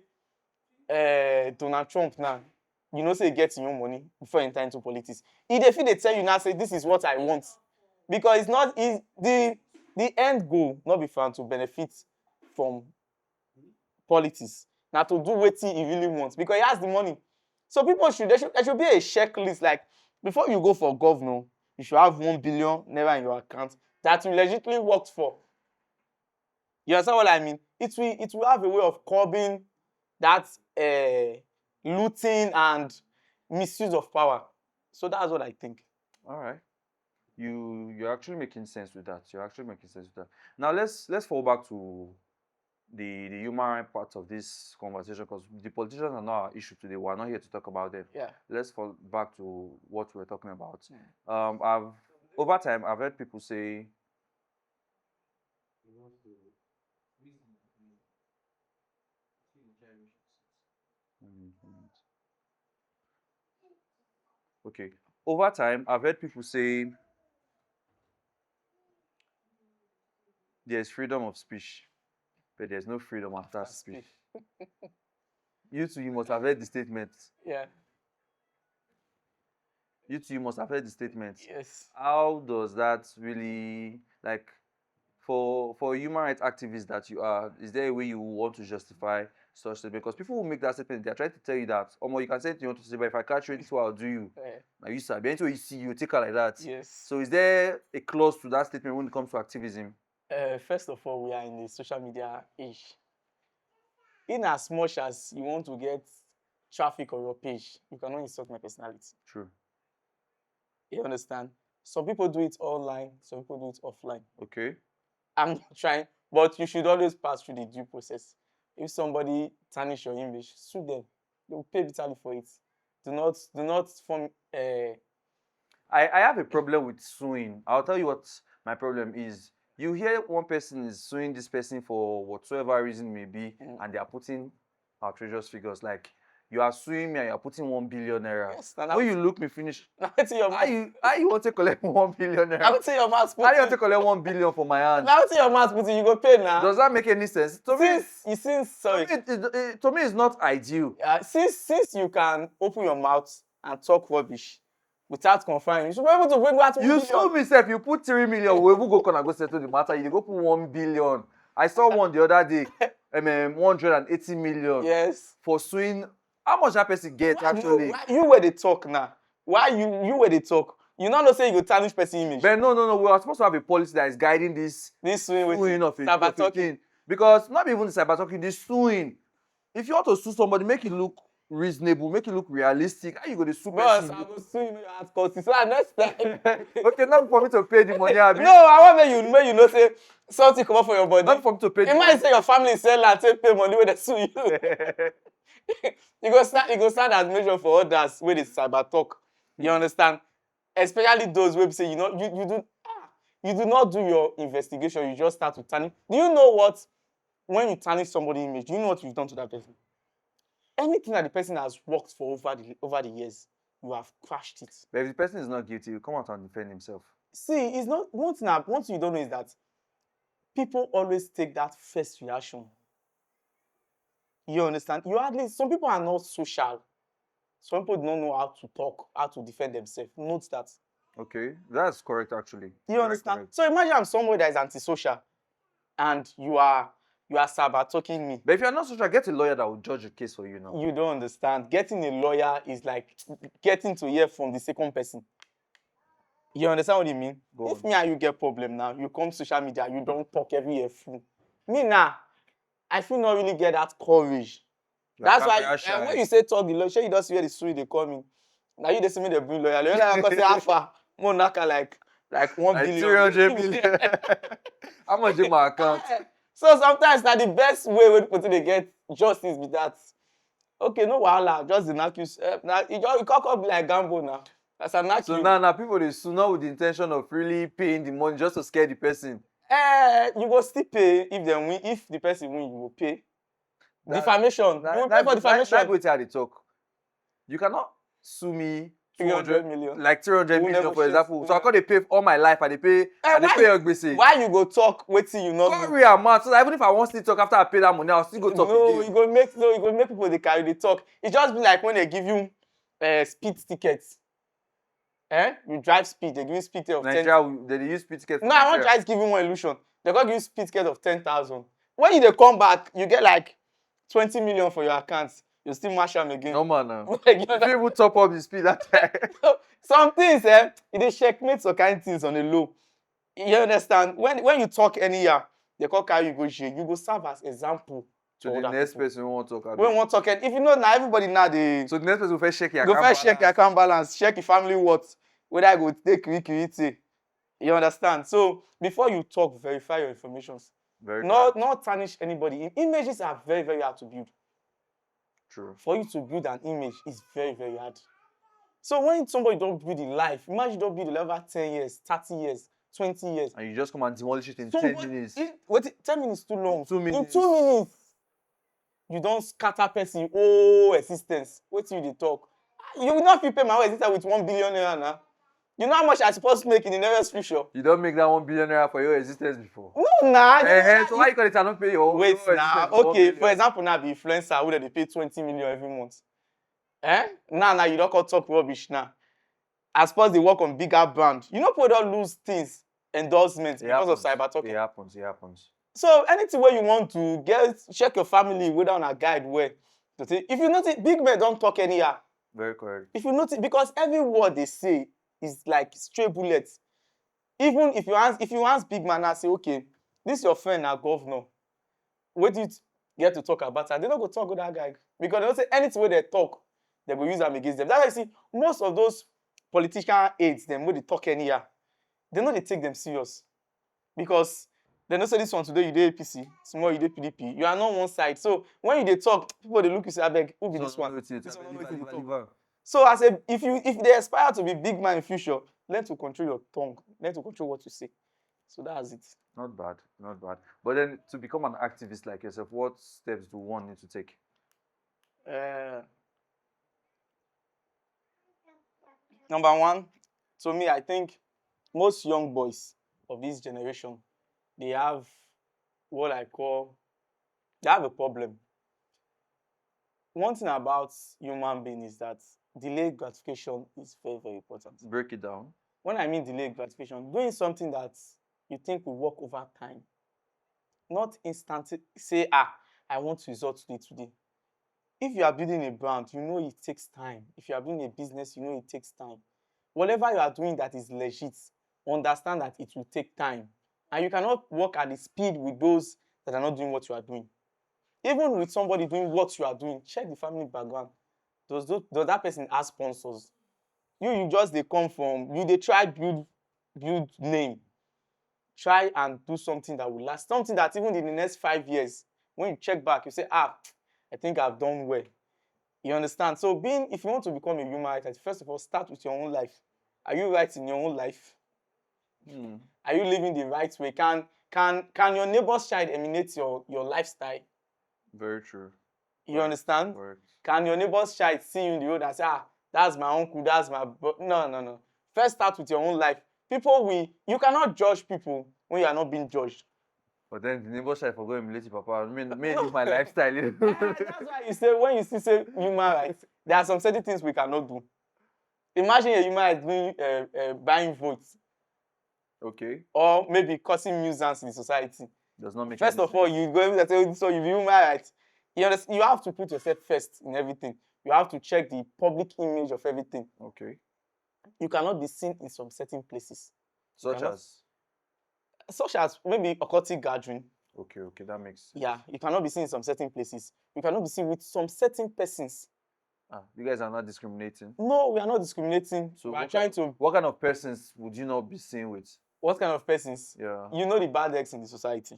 Donald Trump now, say getting your money before you enter into politics. If they tell you now, say this is what I want. Because it's not the end goal, not be found to benefit from politics. Now to do what he really wants. Because he has the money. So there should be a checklist. Like before you go for governor, you should have 1 billion never in your account that you legitimately worked for. You understand what I mean? It will have a way of curbing that looting and misuse of power. So that's what I think. All right. You're actually making sense with that. Now let's fall back to the human rights part of this conversation, because the politicians are not our issue today. We're not here to talk about them. Yeah. Let's fall back to what we're talking about. Over time I've heard people say okay. Over time I've heard people say there's freedom of speech, but there's no freedom after speech. You too, you must have heard the statement. Yeah. You too, you must have heard the statement. Yes. How does that really, like, for a human rights activist that you are, is there a way you want to justify such statement? Because people who make that statement, they're trying to tell you that, you can say it you want to say, but if I catch you, this is what I'll do you. Yeah. Now you sabi, anything you see, you take her like that. Yes. So is there a clause to that statement when it comes to activism? First of all, we are in the social media age. In as much as you want to get traffic on your page, you cannot insult my personality. True. You understand? Some people do it online, some people do it offline. Okay. I'm not trying, but you should always pass through the due process. If somebody tarnish your image, sue them. They will pay bitterly for it. Do not form. I have a problem with suing. I'll tell you what my problem is. You hear one person is suing this person for whatsoever reason may be, and they are putting outrageous figures. Like, you are suing me and you are putting 1 billion naira. Yes, when you look me finish, how you want to collect 1 billion naira? I will tell your mouth. How do you want to collect 1 billion for my hand? I will tell your mouth, but you go pay now. Does that make any sense? To me, it's not ideal. Since you can open your mouth and talk rubbish without confirming, you should be able to bring that 1 billion. You sue me, sef. You put 3 million. We will go settle the matter. You go put 1 billion. I saw one the other day. 180 million. Yes. For suing. How much that person get actually? You where they talk now. Why you where they talk? You not say you go tarnish person image. But no. We are supposed to have a policy that is guiding this suing of cyber-talking. Because not even the cyber-talking, this suing. If you want to sue somebody, make it look reasonable, make it look realistic. How you go to sue person? I will sue you at court. So next time. Okay, not for me to pay the money. No, I want make you know say something come up for your body. Not for me to pay. You might say your family sell and take pay money when they sue you. You go stand as measure for others where they cyber talk. You understand? Especially those who say you do not do your investigation. You just start to tarnish. Do you know what? When you tarnish somebody's image, do you know what you've done to that person? Anything that the person has worked for over the years, you have crashed it. But if the person is not guilty, you come out and defend himself. See, it's not one thing you don't know is that people always take that first reaction. You understand? You hardly, some people are not social. Some people don't know how to talk, how to defend themselves. Note that. Okay, that's correct actually. You Very understand? correct. So imagine I'm somebody that is antisocial and you are sabotage talking me. But if you're not social, get a lawyer that will judge the case for you now. You don't understand. Getting a lawyer is like getting to hear from the second person. You understand what I mean? Go If on. me and you get problem now, you come social media, you don't talk every year full. Me now, I feel not really get that courage. Like, That's why when you say talk the lawyer, sure you don't see where the story they call me. Now you just see me the bring lawyer. Lawyer like say alpha, more naka like 1 like billion. 300 million. How much in my account? So sometimes now the best way when people they get justice with that. Okay, no wahala, just the knack you. Now you can't be like gamble now. That's a knack So you. now people they sue not with the intention of really paying the money just to scare the person. You go still pay if they win. If the person win, you will pay. Defamation. You will pay for defamation. That's what they talk. You cannot sue me 300 million. like 300 You million, for negotiate. example. So I can't they pay all my life and they pay Ogbese. Why you go talk waiting you not Carry amount so that even if I want to still talk after I pay that money, I'll still go talk no, again. you go make people they carry the talk. It just be like when they give you speed tickets. You drive speed, they give you speed ticket of Nigeria, they use speed tickets. No, I want to just give you one illusion. They got give you speed ticket of 10,000. When you they come back, you get like 20 million for your account. You still mash them again. No man, no. Like, If you even top up the speed that time. some things, they checkmate some kind of things on the low. You understand? When you talk anyhow, they call carry you go jail. You go serve as example to the next person who want to talk. When we want talk, if you know now, everybody now they. So the next person will first check your go account first check your account balance, check your family what, whether I go take equity. You understand? So before you talk, verify your information. Not tarnish anybody. Images are very, very hard to build. True. For you to build an image is very, very hard. So when somebody don't build in life, imagine you don't build it over 10 years, 30 years, 20 years. And you just come and demolish it in 10 minutes. Wait, 10 minutes too long. 2 minutes. In 2 minutes, you don't scatter person whole existence. Wait till you talk. You will not pay my whole existence with 1 billion naira now. You know how much I supposed to make in the nearest future? You don't make that 1 billion naira for your existence before. No, nah. So why you call it not pay your wait, nah. Okay, for example, now the influencer who they pay 20 million every month. Now you don't call talk rubbish now. As far as they work on bigger brand, you know people don't lose things, endorsements because of cyber talking. It happens. So anything where you want to get, check your family whether on a guide where. If you notice, big men don't talk anyhow. Very correct. If you notice, because every word they say is like straight bullets. Even if you ask big man and say, okay, this is your friend now, governor. What do you get to talk about? And they don't go talk with that guy. Because they don't say anything where they talk, they will use them against them. That's why you see most of those political aides, them when they talk anyhow, they know they take them serious. Because they don't say this one today, you do APC, tomorrow you do PDP. You are not one side. So when you they talk, people they look you say, I beg, who be this one? So I said, if they aspire to be big man in future, learn to control your tongue, learn to control what you say. So that's it. Not bad. But then to become an activist like yourself, what steps do one need to take? Number one, to me, I think most young boys of this generation, they have what I call, they have a problem. One thing about human being is that delayed gratification is very, very important. Break it down. When I mean delayed gratification, doing something that you think will work over time. Not instantly say, I want to result to it today. If you are building a brand, you know it takes time. If you are building a business, you know it takes time. Whatever you are doing that is legit, understand that it will take time. And you cannot work at the speed with those that are not doing what you are doing. Even with somebody doing what you are doing, check the family background. Does that person have sponsors? You just they come from, they try build name. Try and do something that will last. Something that even in the next 5 years, when you check back, you say, I think I've done well. You understand? So if you want to become a human rights, first of all, start with your own life. Are you right in your own life? Are you living the right way? Can your neighbor's child emulate your lifestyle? Very true. You understand? Correct. Can your neighbor's child see you in the road and say, that's my uncle, that's my brother? No. First start with your own life. You cannot judge people when you are not being judged. But then the neighbor side forgot him late papa. I mean, me No. live my lifestyle. That's why you say when you still say human rights, there are some certain things we cannot do. Imagine a human right doing buying votes Okay. or maybe causing nuisance in the society. Does not make First any of all, sense. you go and say, so you human rights. You understand? You have to put yourself first in everything. You have to check the public image of everything. Okay. You cannot be seen in some certain places. Such as. Such as maybe occultic gathering. Okay, that makes sense. Yeah, you cannot be seen in some certain places. You cannot be seen with some certain persons. You guys are not discriminating. No, we are not discriminating. So we are trying to. What kind of persons would you not be seen with? What kind of persons? Yeah. You know the bad eggs in the society.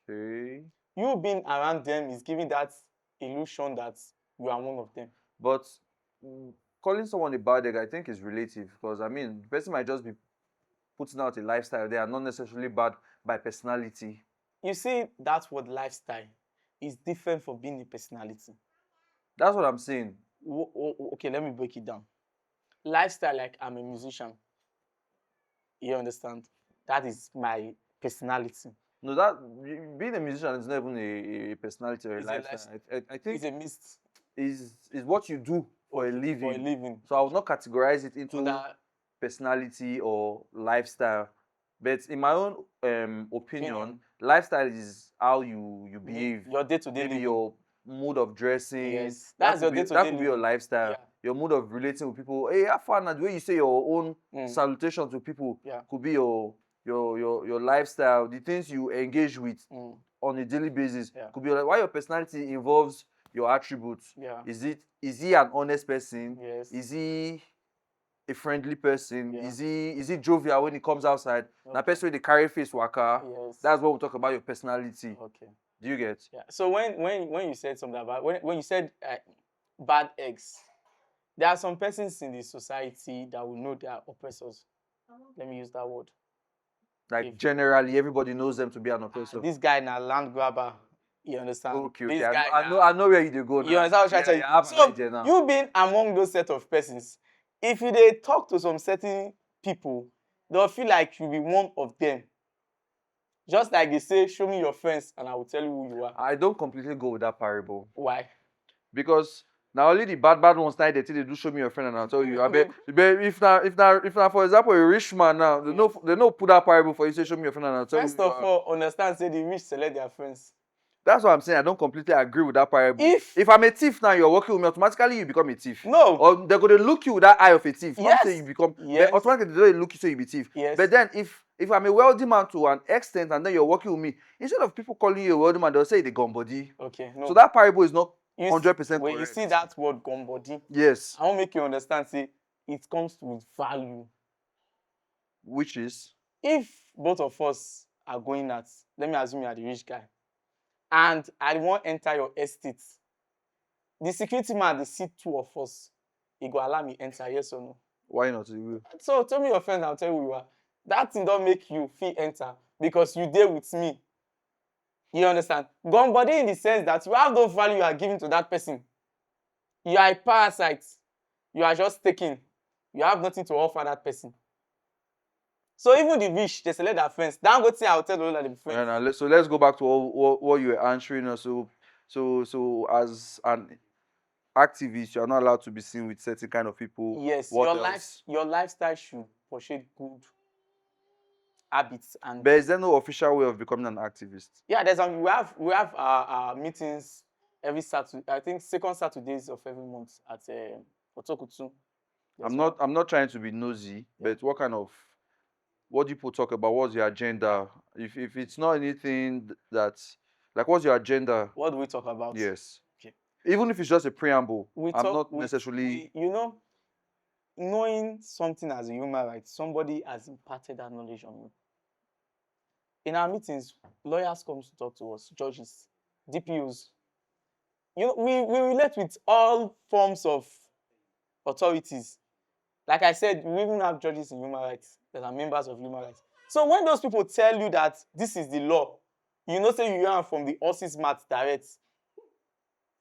Okay. You being around them is giving that illusion that you are one of them. But calling someone a bad egg, I think, is relative because I mean, the person might just be putting out a lifestyle. They are not necessarily bad by personality. You see, that word lifestyle is different from being a personality. That's what I'm saying. Okay, let me break it down. Lifestyle, like I'm a musician. You understand? That is my personality. No, that being a musician is not even a personality or a lifestyle. I think it's a mist. Is what you do for a living. For a living. So I will not categorize it into personality or lifestyle. But in my own opinion, lifestyle is how you behave. Your day-to-day living. Your mood of dressing. Yes, that's your day-to-day. That could be your lifestyle. Yeah. Your mood of relating with people. Hey, have fun. The way you say your own salutation to people could be your lifestyle. The things you engage with on a daily basis could be like why your personality involves your attributes. Yeah. Is he an honest person? Yes. Is he a friendly person? Yeah. Is he jovial when he comes outside? Okay. That person with the carry face waka. Yes. That's what we talk about your personality. Okay. Do you get? Yeah. So when you said something about when you said bad eggs, there are some persons in the society that will know they are oppressors. Let me use that word. Like generally, everybody knows them to be an oppressor. This guy na land grabber. You understand? Okay. I know where you go now. You understand what I'm trying to say? So you being among those set of persons, if you they talk to some certain people, they'll feel like you be one of them. Just like they say, show me your friends and I will tell you who you are. I don't completely go with that parable. Why? Because now only the bad ones now they do show me your friend and I'll tell you. I bet if now for example a rich man now they no put that parable for you to show me your friend and I'll tell you. First of all, understand say the rich select their friends. That's what I'm saying. I don't completely agree with that parable. If I'm a thief now, you're working with me, automatically you become a thief. No. Or they're going to look you with that eye of a thief. Yes. Not say you become. Yes. But automatically they don't look you so you be thief. Yes. But then if I'm a wealthy man to an extent and then you're working with me, instead of people calling you a wealthy man, they'll say the gun body. Okay. No. So that parable is not 100% correct. When you see that word gun body, yes. I want to make you understand. See, it comes with value. Which is? If both of us are going at, let me assume you are the rich guy. And I won't enter your estate. The security man, they see two of us. He go allow me enter, yes or no? Why not? He will. So tell me your friends, I'll tell you who you are. That thing don't make you feel enter because you there with me. You understand? Gone body in the sense that you have no value you are giving to that person. You are a parasite. You are just taking. You have nothing to offer that person. So even the rich, they select their friends. Don't go say I'll tell the that they be friends. Yeah, so let's go back to what you were answering. So as an activist, you are not allowed to be seen with certain kind of people. Yes, your lifestyle should portray good habits and. But is there no official way of becoming an activist? Yeah, we have our meetings every Saturday. I think second Saturdays of every month at Otokutu. I'm not trying to be nosy, but what do people talk about? What's your agenda? If it's not anything that's like, what's your agenda? What do we talk about? Yes. Okay. Even if it's just a preamble, I'm not necessarily. Knowing something as a human right, somebody has imparted that knowledge on you. In our meetings, lawyers come to talk to us, judges, DPOs. We relate with all forms of authorities. Like I said, we even have judges in human rights that are members of human rights. So when those people tell you that this is the law, say you are from the horse's mouth direct.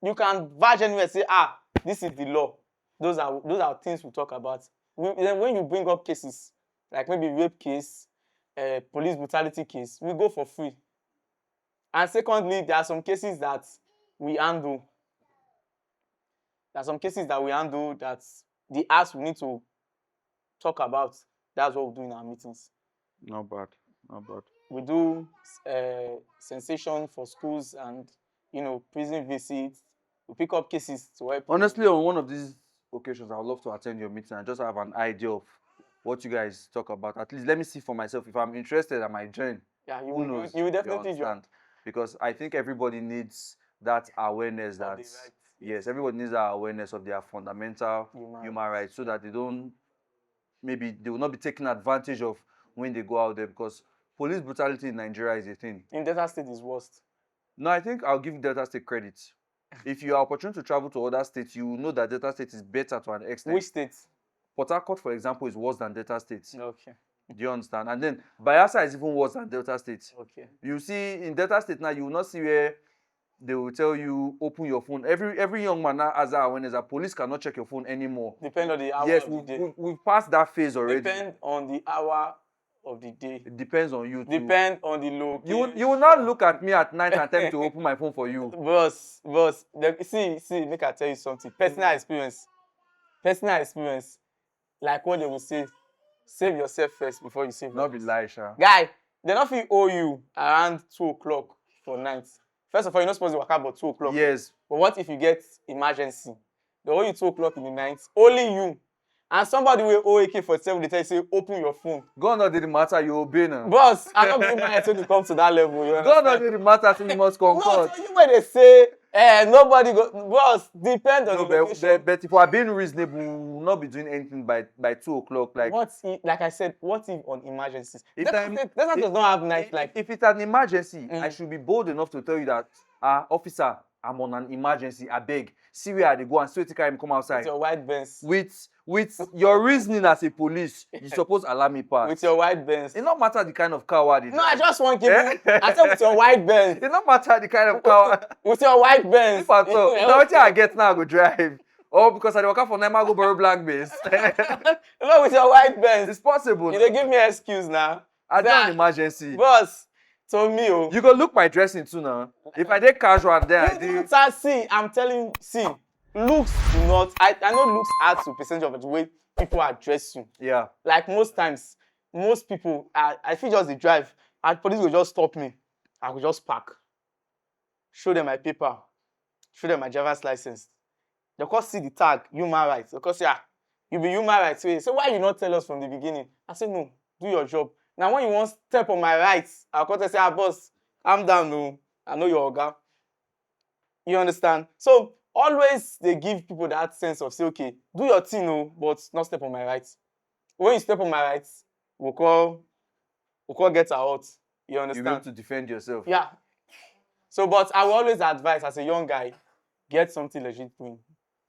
You can verge anywhere and say, this is the law. Those are things we talk about. Then when you bring up cases, like maybe rape case, police brutality case, we go for free. And secondly, there are some cases that we handle. There are some cases that we handle that the acts we need to talk about. That's what we do in our meetings. Not bad. Not bad. We do sensation for schools and prison visits. We pick up cases to help. Honestly, on one of these occasions, I would love to attend your meeting and just have an idea of what you guys talk about. At least let me see for myself. If I'm interested, I might join. Yeah, Who knows? you will definitely join. Because I think everybody needs that awareness that yes, everybody needs that awareness of their fundamental human rights, so that they don't, maybe they will not be taken advantage of when they go out there, because police brutality in Nigeria is a thing. In Delta State is worst. No, I think I'll give Delta State credit. If you are opportune to travel to other states, you will know that Delta State is better to an extent. Which state? Port Harcourt, for example, is worse than Delta State. Okay. Do you understand? And then Bayelsa is even worse than Delta State. Okay. You see, in Delta State now, you will not see where they will tell you open your phone. Every young man now has that awareness that police cannot check your phone anymore. Depend on the hour. Yes, of the day. we've passed that phase already. Depend on the hour of the day. It depends on you too. Depend on the location. You will not look at me at night and tell me to open my phone for you. Boss, see, make I tell you something. Personal experience. Like what they will say, save yourself first before you save Not others. be lie, sha. Guy, they not fit owe you around 2 o'clock for night. First of all, you're not supposed to work out about 2 o'clock. Yes. But what if you get emergency? They owe you 2 o'clock in the night. Only you. And somebody will owe AK-47, they tell you, say, open your phone. God not did the matter, you obey now. Boss, I'm not going to come to that level. You God not did the matter, so you must concord. No, so you when they say, nobody go. Boss, depend on the location. But if we are being reasonable, we will not be doing anything by 2 o'clock. Like, like I said, what if on emergencies? That does not have night life. If it's an emergency, I should be bold enough to tell you that, officer, I'm on an emergency. I beg. See where they go and straight carry him come outside. With your white Benz. With your reasoning as a police, you suppose allow me pass. With your white Benz. It not matter the kind of car they drive. No, I just want to give you. I said with your white Benz. It not matter the kind of car. With your white Benz. If at all. Now what I get now I go drive. Or because I work out for Nema, go borrow black base. No, with your white Benz. It's possible. You dey give me an excuse now. I don't an emergency. Boss, to me, oh. You go look my dressing too now. If I dey casual there, see, I'm telling you, see, looks do not. I know looks add to percentage of the way people address you. Yeah. Like most times, most people, I feel just the drive, and police will just stop me. I will just park. Show them my paper. Show them my driver's license. They can see the tag, human rights. They can say, you be human rights. So why you not tell us from the beginning? I say, no, do your job. Now when you want step on my rights, I'll come and say, boss, calm down, no. I know your oga. You understand? So always they give people that sense of say, okay, do your thing, no, but not step on my rights. When you step on my rights, we'll call get out. You understand? You're able to defend yourself. Yeah. So, but I will always advise as a young guy, get something legit doing.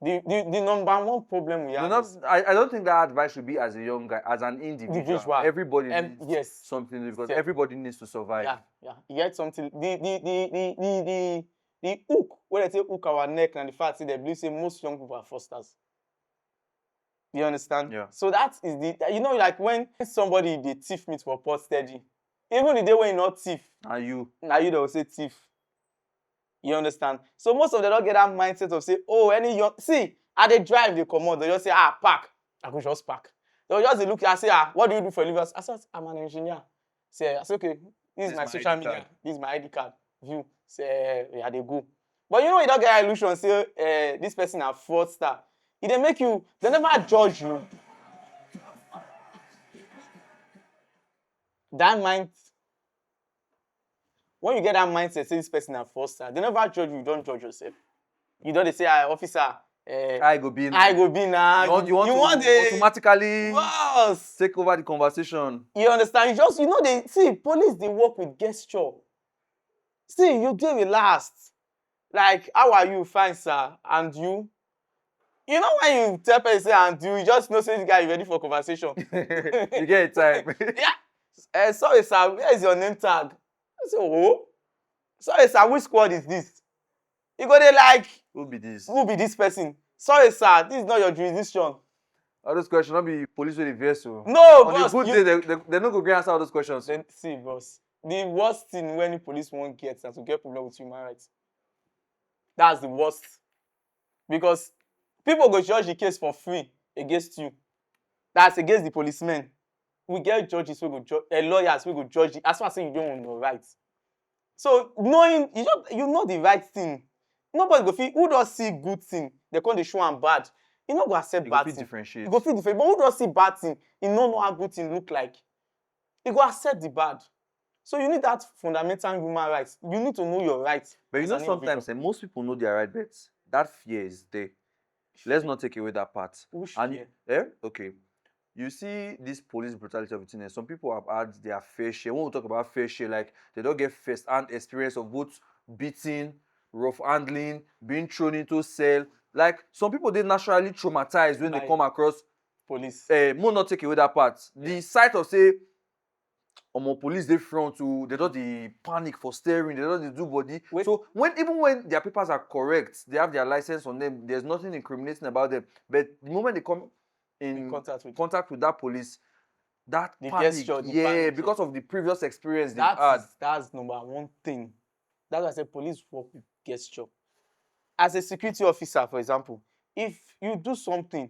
The number one problem we have I don't think that advice should be as a young guy, as an individual. Everybody needs something because everybody needs to survive. Yeah. You get something. The hook, when they say hook our neck and the fact that they believe say most young people are fosters. You understand? Yeah. So that is like when somebody they thief meat for pot steady. Even the day when you not thief. Now you they will say thief. You understand? So most of them don't get that mindset of say, oh, any young see, at the drive they come out, they just say, park. I could just park. They'll just look and say, what do you do for a living? I said, I'm an engineer. I say, okay, this is my social media. This is my ID card. View. Say, yeah, they go. But you don't get illusion, say, this person a fraudster. They make you, they never judge you. That mind, when you get that mindset, say this person a fraudster, they never judge you, you don't judge yourself. You don't say, officer, I go be now. You want to automatically boss. Take over the conversation. You understand? They see, police, they work with gesture. See, you deal with last. Like, how are you? Fine, sir. And you? You know when you tell person, say, and you just know, say, this guy is ready for conversation. You get time. Yeah. Sorry, sir. Where is your name tag? I say, oh. Sorry, sir. Which squad is this? You go there like, who be this? Who be this person? Sorry, sir. This is not your jurisdiction. All those questions, not be police with the vessel. No, On a boss. good day, they don't go grant answer all those questions. Then see, boss. The worst thing when the police won't get is to get problem with human rights. That's the worst. Because people go judge the case for free against you. That's against the policemen. We get judges who go judge, lawyers who go judge as far as you don't know right. So knowing you know the right thing. Nobody go feel who does see good thing, they call the show and bad. You not go accept bad thing. Differentiate. You go feel different. But who does see bad thing, you don't know how good thing look like. You go accept the bad. So you need that fundamental human rights. You need to know your rights. But you know, sometimes most people know their right bets. That fear is there. Let's not take away that part. Which and fear? Okay. You see this police brutality of it. Some people have had their fair share. When we talk about fair share, like they don't get first-hand experience of both beating, rough handling, being thrown into cell. Like some people, they naturally traumatized when they come across police. More not take away that part. The sight of say, police they front to, they don't the panic for steering, they don't the do body. So even when their papers are correct, they have their license on them, there's nothing incriminating about them. But the moment they come in contact with that police, that the panic, panic, because of the previous experience they've had. That's number one thing. That's why I said police work with gesture. As a security officer, for example, if you do something,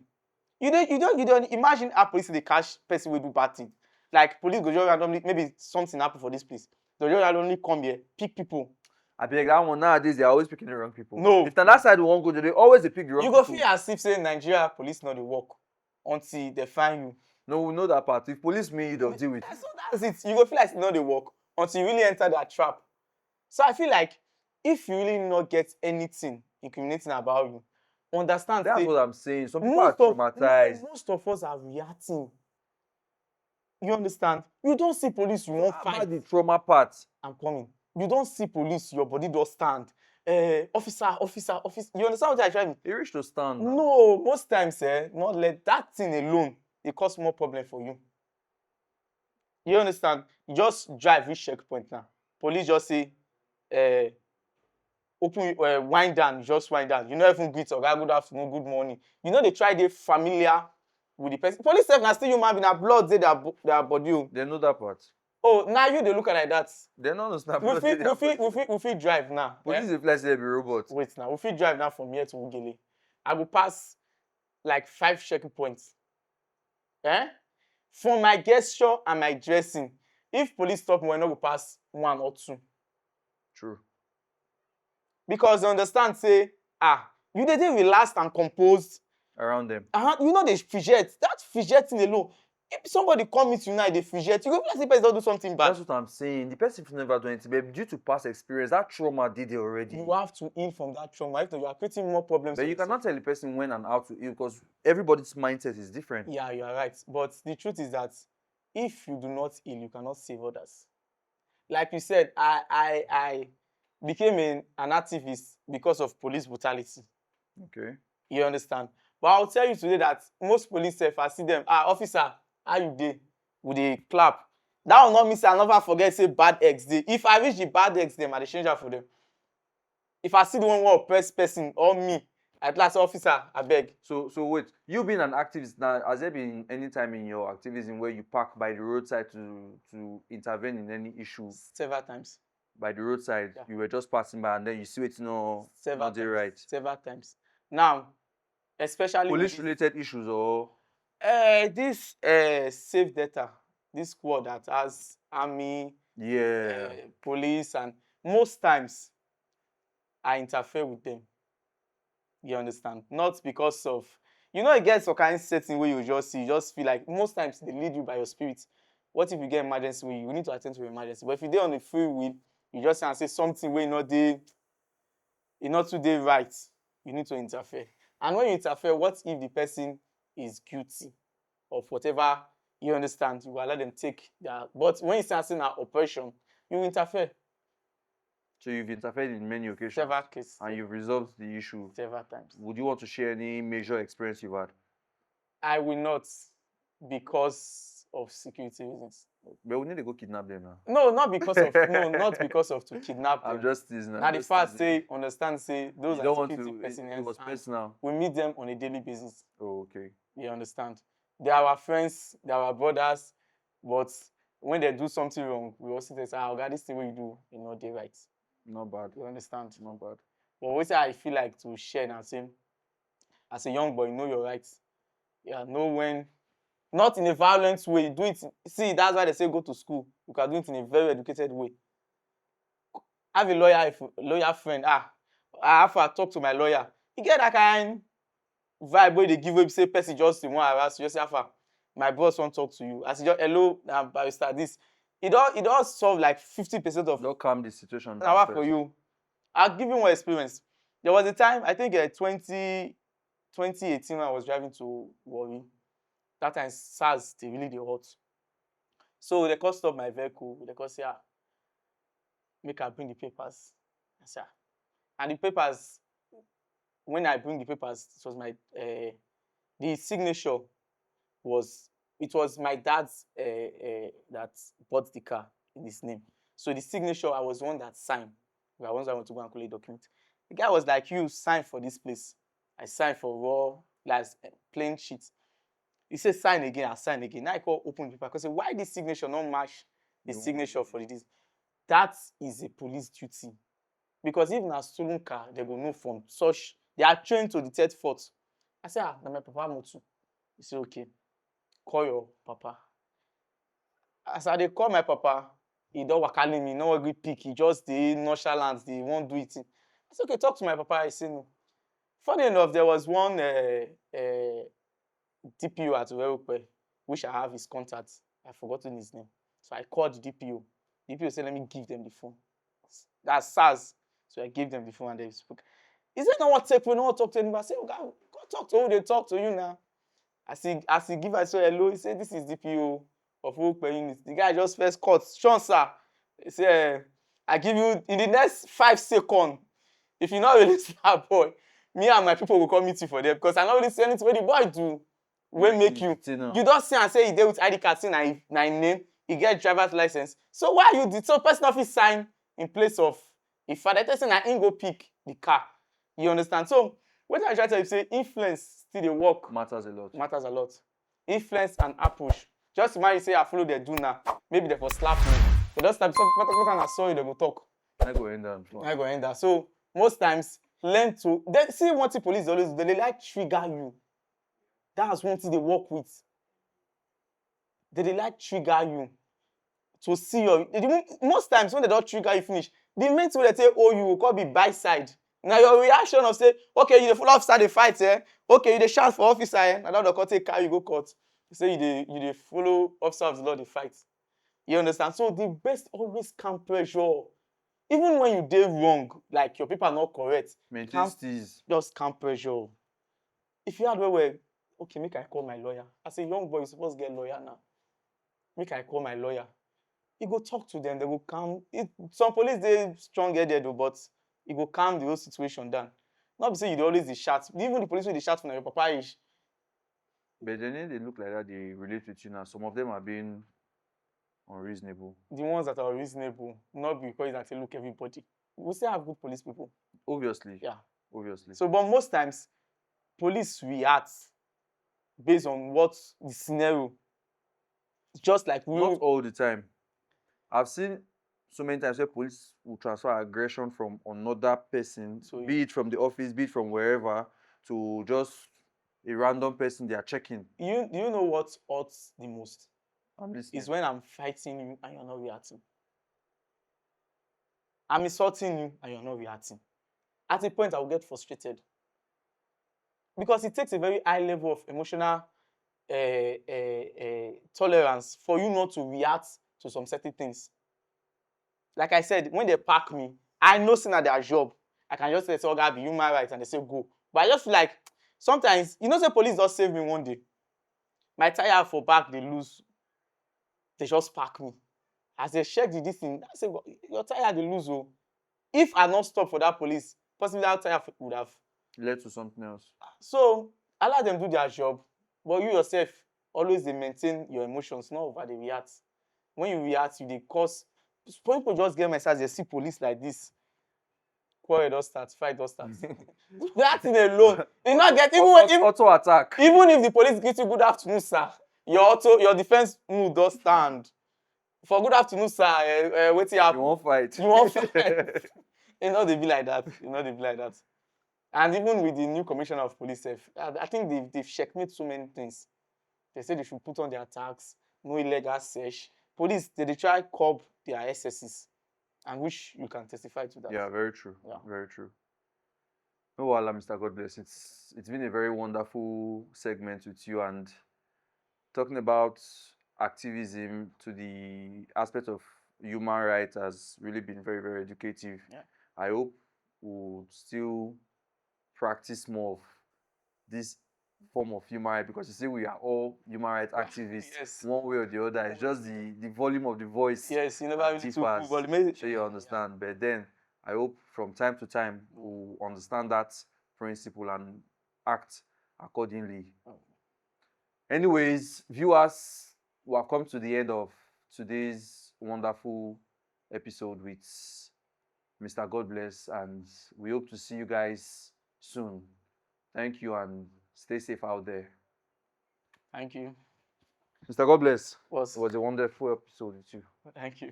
you don't imagine a police they catch person will do bad thing. Like police go just randomly, maybe something happen for this place. They just randomly come here, pick people. I beg that one nowadays they are always picking the wrong people. No. If that side won't go, they always pick the wrong people. You go feel as if say Nigeria police not the work until they find you. No, we know that part. If police mean you don't deal with it. So that's it. You go feel like it's not the work until you really enter that trap. So I feel like if you really not get anything incriminating about you, understand. That's what I'm saying. Some people are traumatized. Most of us are reacting. You understand? You don't see police, you won't fight. About the trauma part. I'm coming. You don't see police, your body does stand. Officer. You understand what I'm trying? You reach to stand. No, most times, not let that thing alone. It cause more problem for you. You understand? You just drive reach checkpoint now. Police just say, wind down, just wind down. You know, even greet or good afternoon, good morning. You know, they try to familiar with the person. Police self na still human being, na blood dey their body. They know that part. Oh, now you they look at like that. They don't understand. We fit drive now. Police dey fly say they be robots. Wait now, we fit drive now from here to Ugele. I go pass like 5 checkpoints. For my gesture and my dressing, if police stop me, I no go pass 1 or 2. True. Because they understand, say, you dey relaxed and composed around them. You know they fidget. That fidgeting alone. If somebody come meet you now, they fidget. You go feel like the person don't do something bad. That's what I'm saying. The person never do anything, but due to past experience, that trauma did it already. You have to heal from that trauma. If not, you are creating more problems. But you cannot tell the person when and how to heal because everybody's mindset is different. Yeah, you are right. But the truth is that if you do not heal, you cannot save others. Like you said, I became an activist because of police brutality. Okay. You understand? But I'll tell you today that most police, if I see them, officer, how you dey? With the clap. That will not mean say I never forget say bad eggs dey. If I reach the bad eggs, them I dey change that for them. If I see the one who oppress person or me, at last officer, I beg. So wait, you being an activist now, has there been any time in your activism where you park by the roadside to intervene in any issue? Several times. By the roadside, yeah. You were just passing by and then you see it not right. Several times. Now, especially police-related issues or this safe data, this squad that has army, police, and most times I interfere with them. You understand? Not because of it gets some kind of setting where you just feel like most times they lead you by your spirit. What if you get emergency where you need to attend to your emergency? But if you're on the free will, you just can say something where not today right. You need to interfere. And when you interfere, what if the person is guilty of whatever, you understand? You will allow them take that. But when you start saying an operation, you interfere. So you've interfered in many occasions. Several cases. And you've resolved the issue. Several times. Would you want to share any major experience you've had? I will not, because of security reasons. But we need to go kidnap them now. No, not because of to kidnap them. I'm just teasing. Now the fact say understand say those You are don't want security to. It was personnel. personal. We meet them on a daily basis. Oh, okay. You understand? They are our friends, they are our brothers, but when they do something wrong, we also say, "Ah, God, this thing what you do, you know, they right." Not bad. You understand? Not bad. But what I feel like to share now, say, as a young boy, know your rights. Yeah, know when, not in a violent way. Do it. See, that's why they say go to school. You can do it in a very educated way. Have a lawyer friend. I have to talk to my lawyer. You get that kind vibe where they give way, say person just want harass you. Just say, Alpha, my boss won't talk to you. As you just hello, barrister, this. It does solve like 50% of. Don't calm the situation. Now for you. I'll give you one experience. There was a time, I think 2018, when I was driving to Warri. That time SARS, they really hot. So they could stop my vehicle. They could say, make I bring the papers. I said, and the papers, when I bring the papers, it was my, the signature was, it was my dad's that bought the car in his name. So the signature, I was the one that signed. I was I want to go and collect document. The guy was like, you sign for this place. I signed for raw, like plain sheet. He said, sign again, I sign again. Now I call open paper. Because why this signature not match the signature for this? That is a police duty. Because even a stolen car, they go know from such, they are trained to detect fault. I said, now my papa motu. He said, okay, call your papa. As I dey call my papa, he don't waka me, no agree pick. He just dey nonchalant, they won't do it. I said, okay, talk to my papa. He said no. Funny enough, there was one DPO at Uwerupe, which I have his contact. I've forgotten his name. So I called the DPO. DPO said, let me give them the phone. That's SARS. So I gave them the phone and they spoke. He said, no one take, we don't talk to anybody. I said, okay, go talk to who they talk to you now. As he give us hello, he said, this is DPO of Uwerupe unit. The guy just first cut. Sean, sir. He said, I give you, in the next 5 seconds, if you not release that boy, me and my people will come meet you for them. Because I not really see anything what the boy do. Will make you. You don't see and say he deal with ID card, see na name, he get driver's license. So why you did so person office sign in place of if father person na him go pick the car. You understand? So what I try to tell you say influence still dey work. Matters a lot. Matters a lot. Influence and approach. Just imagine say I follow they do now. Maybe they for slap me. But just time what I saw you they go talk. I go end that. I go end that. So most times learn to then see what the police always do. They like trigger you. That's one thing they work with. They like trigger you to see your. Most times when they don't trigger you finish, the main thing they say, oh, you will call be by side. Now your reaction of say, okay, you the full officer they fight, eh? Okay, you the shout for officer, eh? Now that the court take carry you go court. You say you the follow officer of the law they fight. You understand? So the best always calm pressure. Even when you did wrong, like your people are not correct, just calm pressure. If you had well, okay, make I call my lawyer. As a young boy, you're supposed to get a lawyer now. Make I call my lawyer. He go talk to them. They will calm. Some police, they strong headed, but he go calm the whole situation down. Not be say you always the shout. Even the police when they shout for your papa is. But then they look like that, they relate with you now. Some of them are being unreasonable. The ones that are reasonable, not because that they look everybody. We still have good police people. Obviously. Yeah. Obviously. So, but most times, police react based on what the scenario. Just like we not all the time. I've seen so many times where police will transfer aggression from another person, so, be it from the office, be it from wherever, to just a random person they are checking. Do you know what hurts the most? I'm listening. Is when I'm fighting you and you're not reacting. I'm insulting you and you're not reacting. At a point, I will get frustrated. Because it takes a very high level of emotional tolerance for you not to react to some certain things. Like I said, when they park me, I know it's not their job. I can just say, oh, God, be human rights, and they say, go. But I just feel like, sometimes, you know, the police just save me one day. My tire for back, they lose. They just park me. As they check this thing, I say, your tire, they lose. Oh. If I not stop for that police, possibly that tire would have led to something else. So, allow them do their job, but you yourself, always they maintain your emotions, not over the react. when you react, you dey cause. Some people just get message, they see police like this. Quarrel don start, fight don start. That thing alone, you not get Auto attack. even if the police greet you good afternoon, sir, your defense mood don stand. For good afternoon, sir, wetin happen? You won't fight. You won't fight. You know they be like that. You know they be like that. And even with the new commissioner of police, I think they've checkmate so many things. They say they should put on their tax, no illegal search. Police, they try curb their excesses, and which you can testify to that. Yeah, very true. Yeah. Very true. No, Allah, Mr. God bless. It's been a very wonderful segment with you, and talking about activism to the aspect of human rights has really been very, very educative. Yeah. I hope we'll still practice more of this form of human rights, because you see we are all human rights activists. Yes. One way or the other. It's just the volume of the voice. Yes, you never really too cool, but maybe So you understand. But then I hope from time to time we'll understand that principle and act accordingly. Anyways, viewers, we have come to the end of today's wonderful episode with Mr. God bless, and we hope to see you guys soon. Thank you, and stay safe out there. Thank you. Mr. God bless. Was It was a wonderful episode with you. Thank you.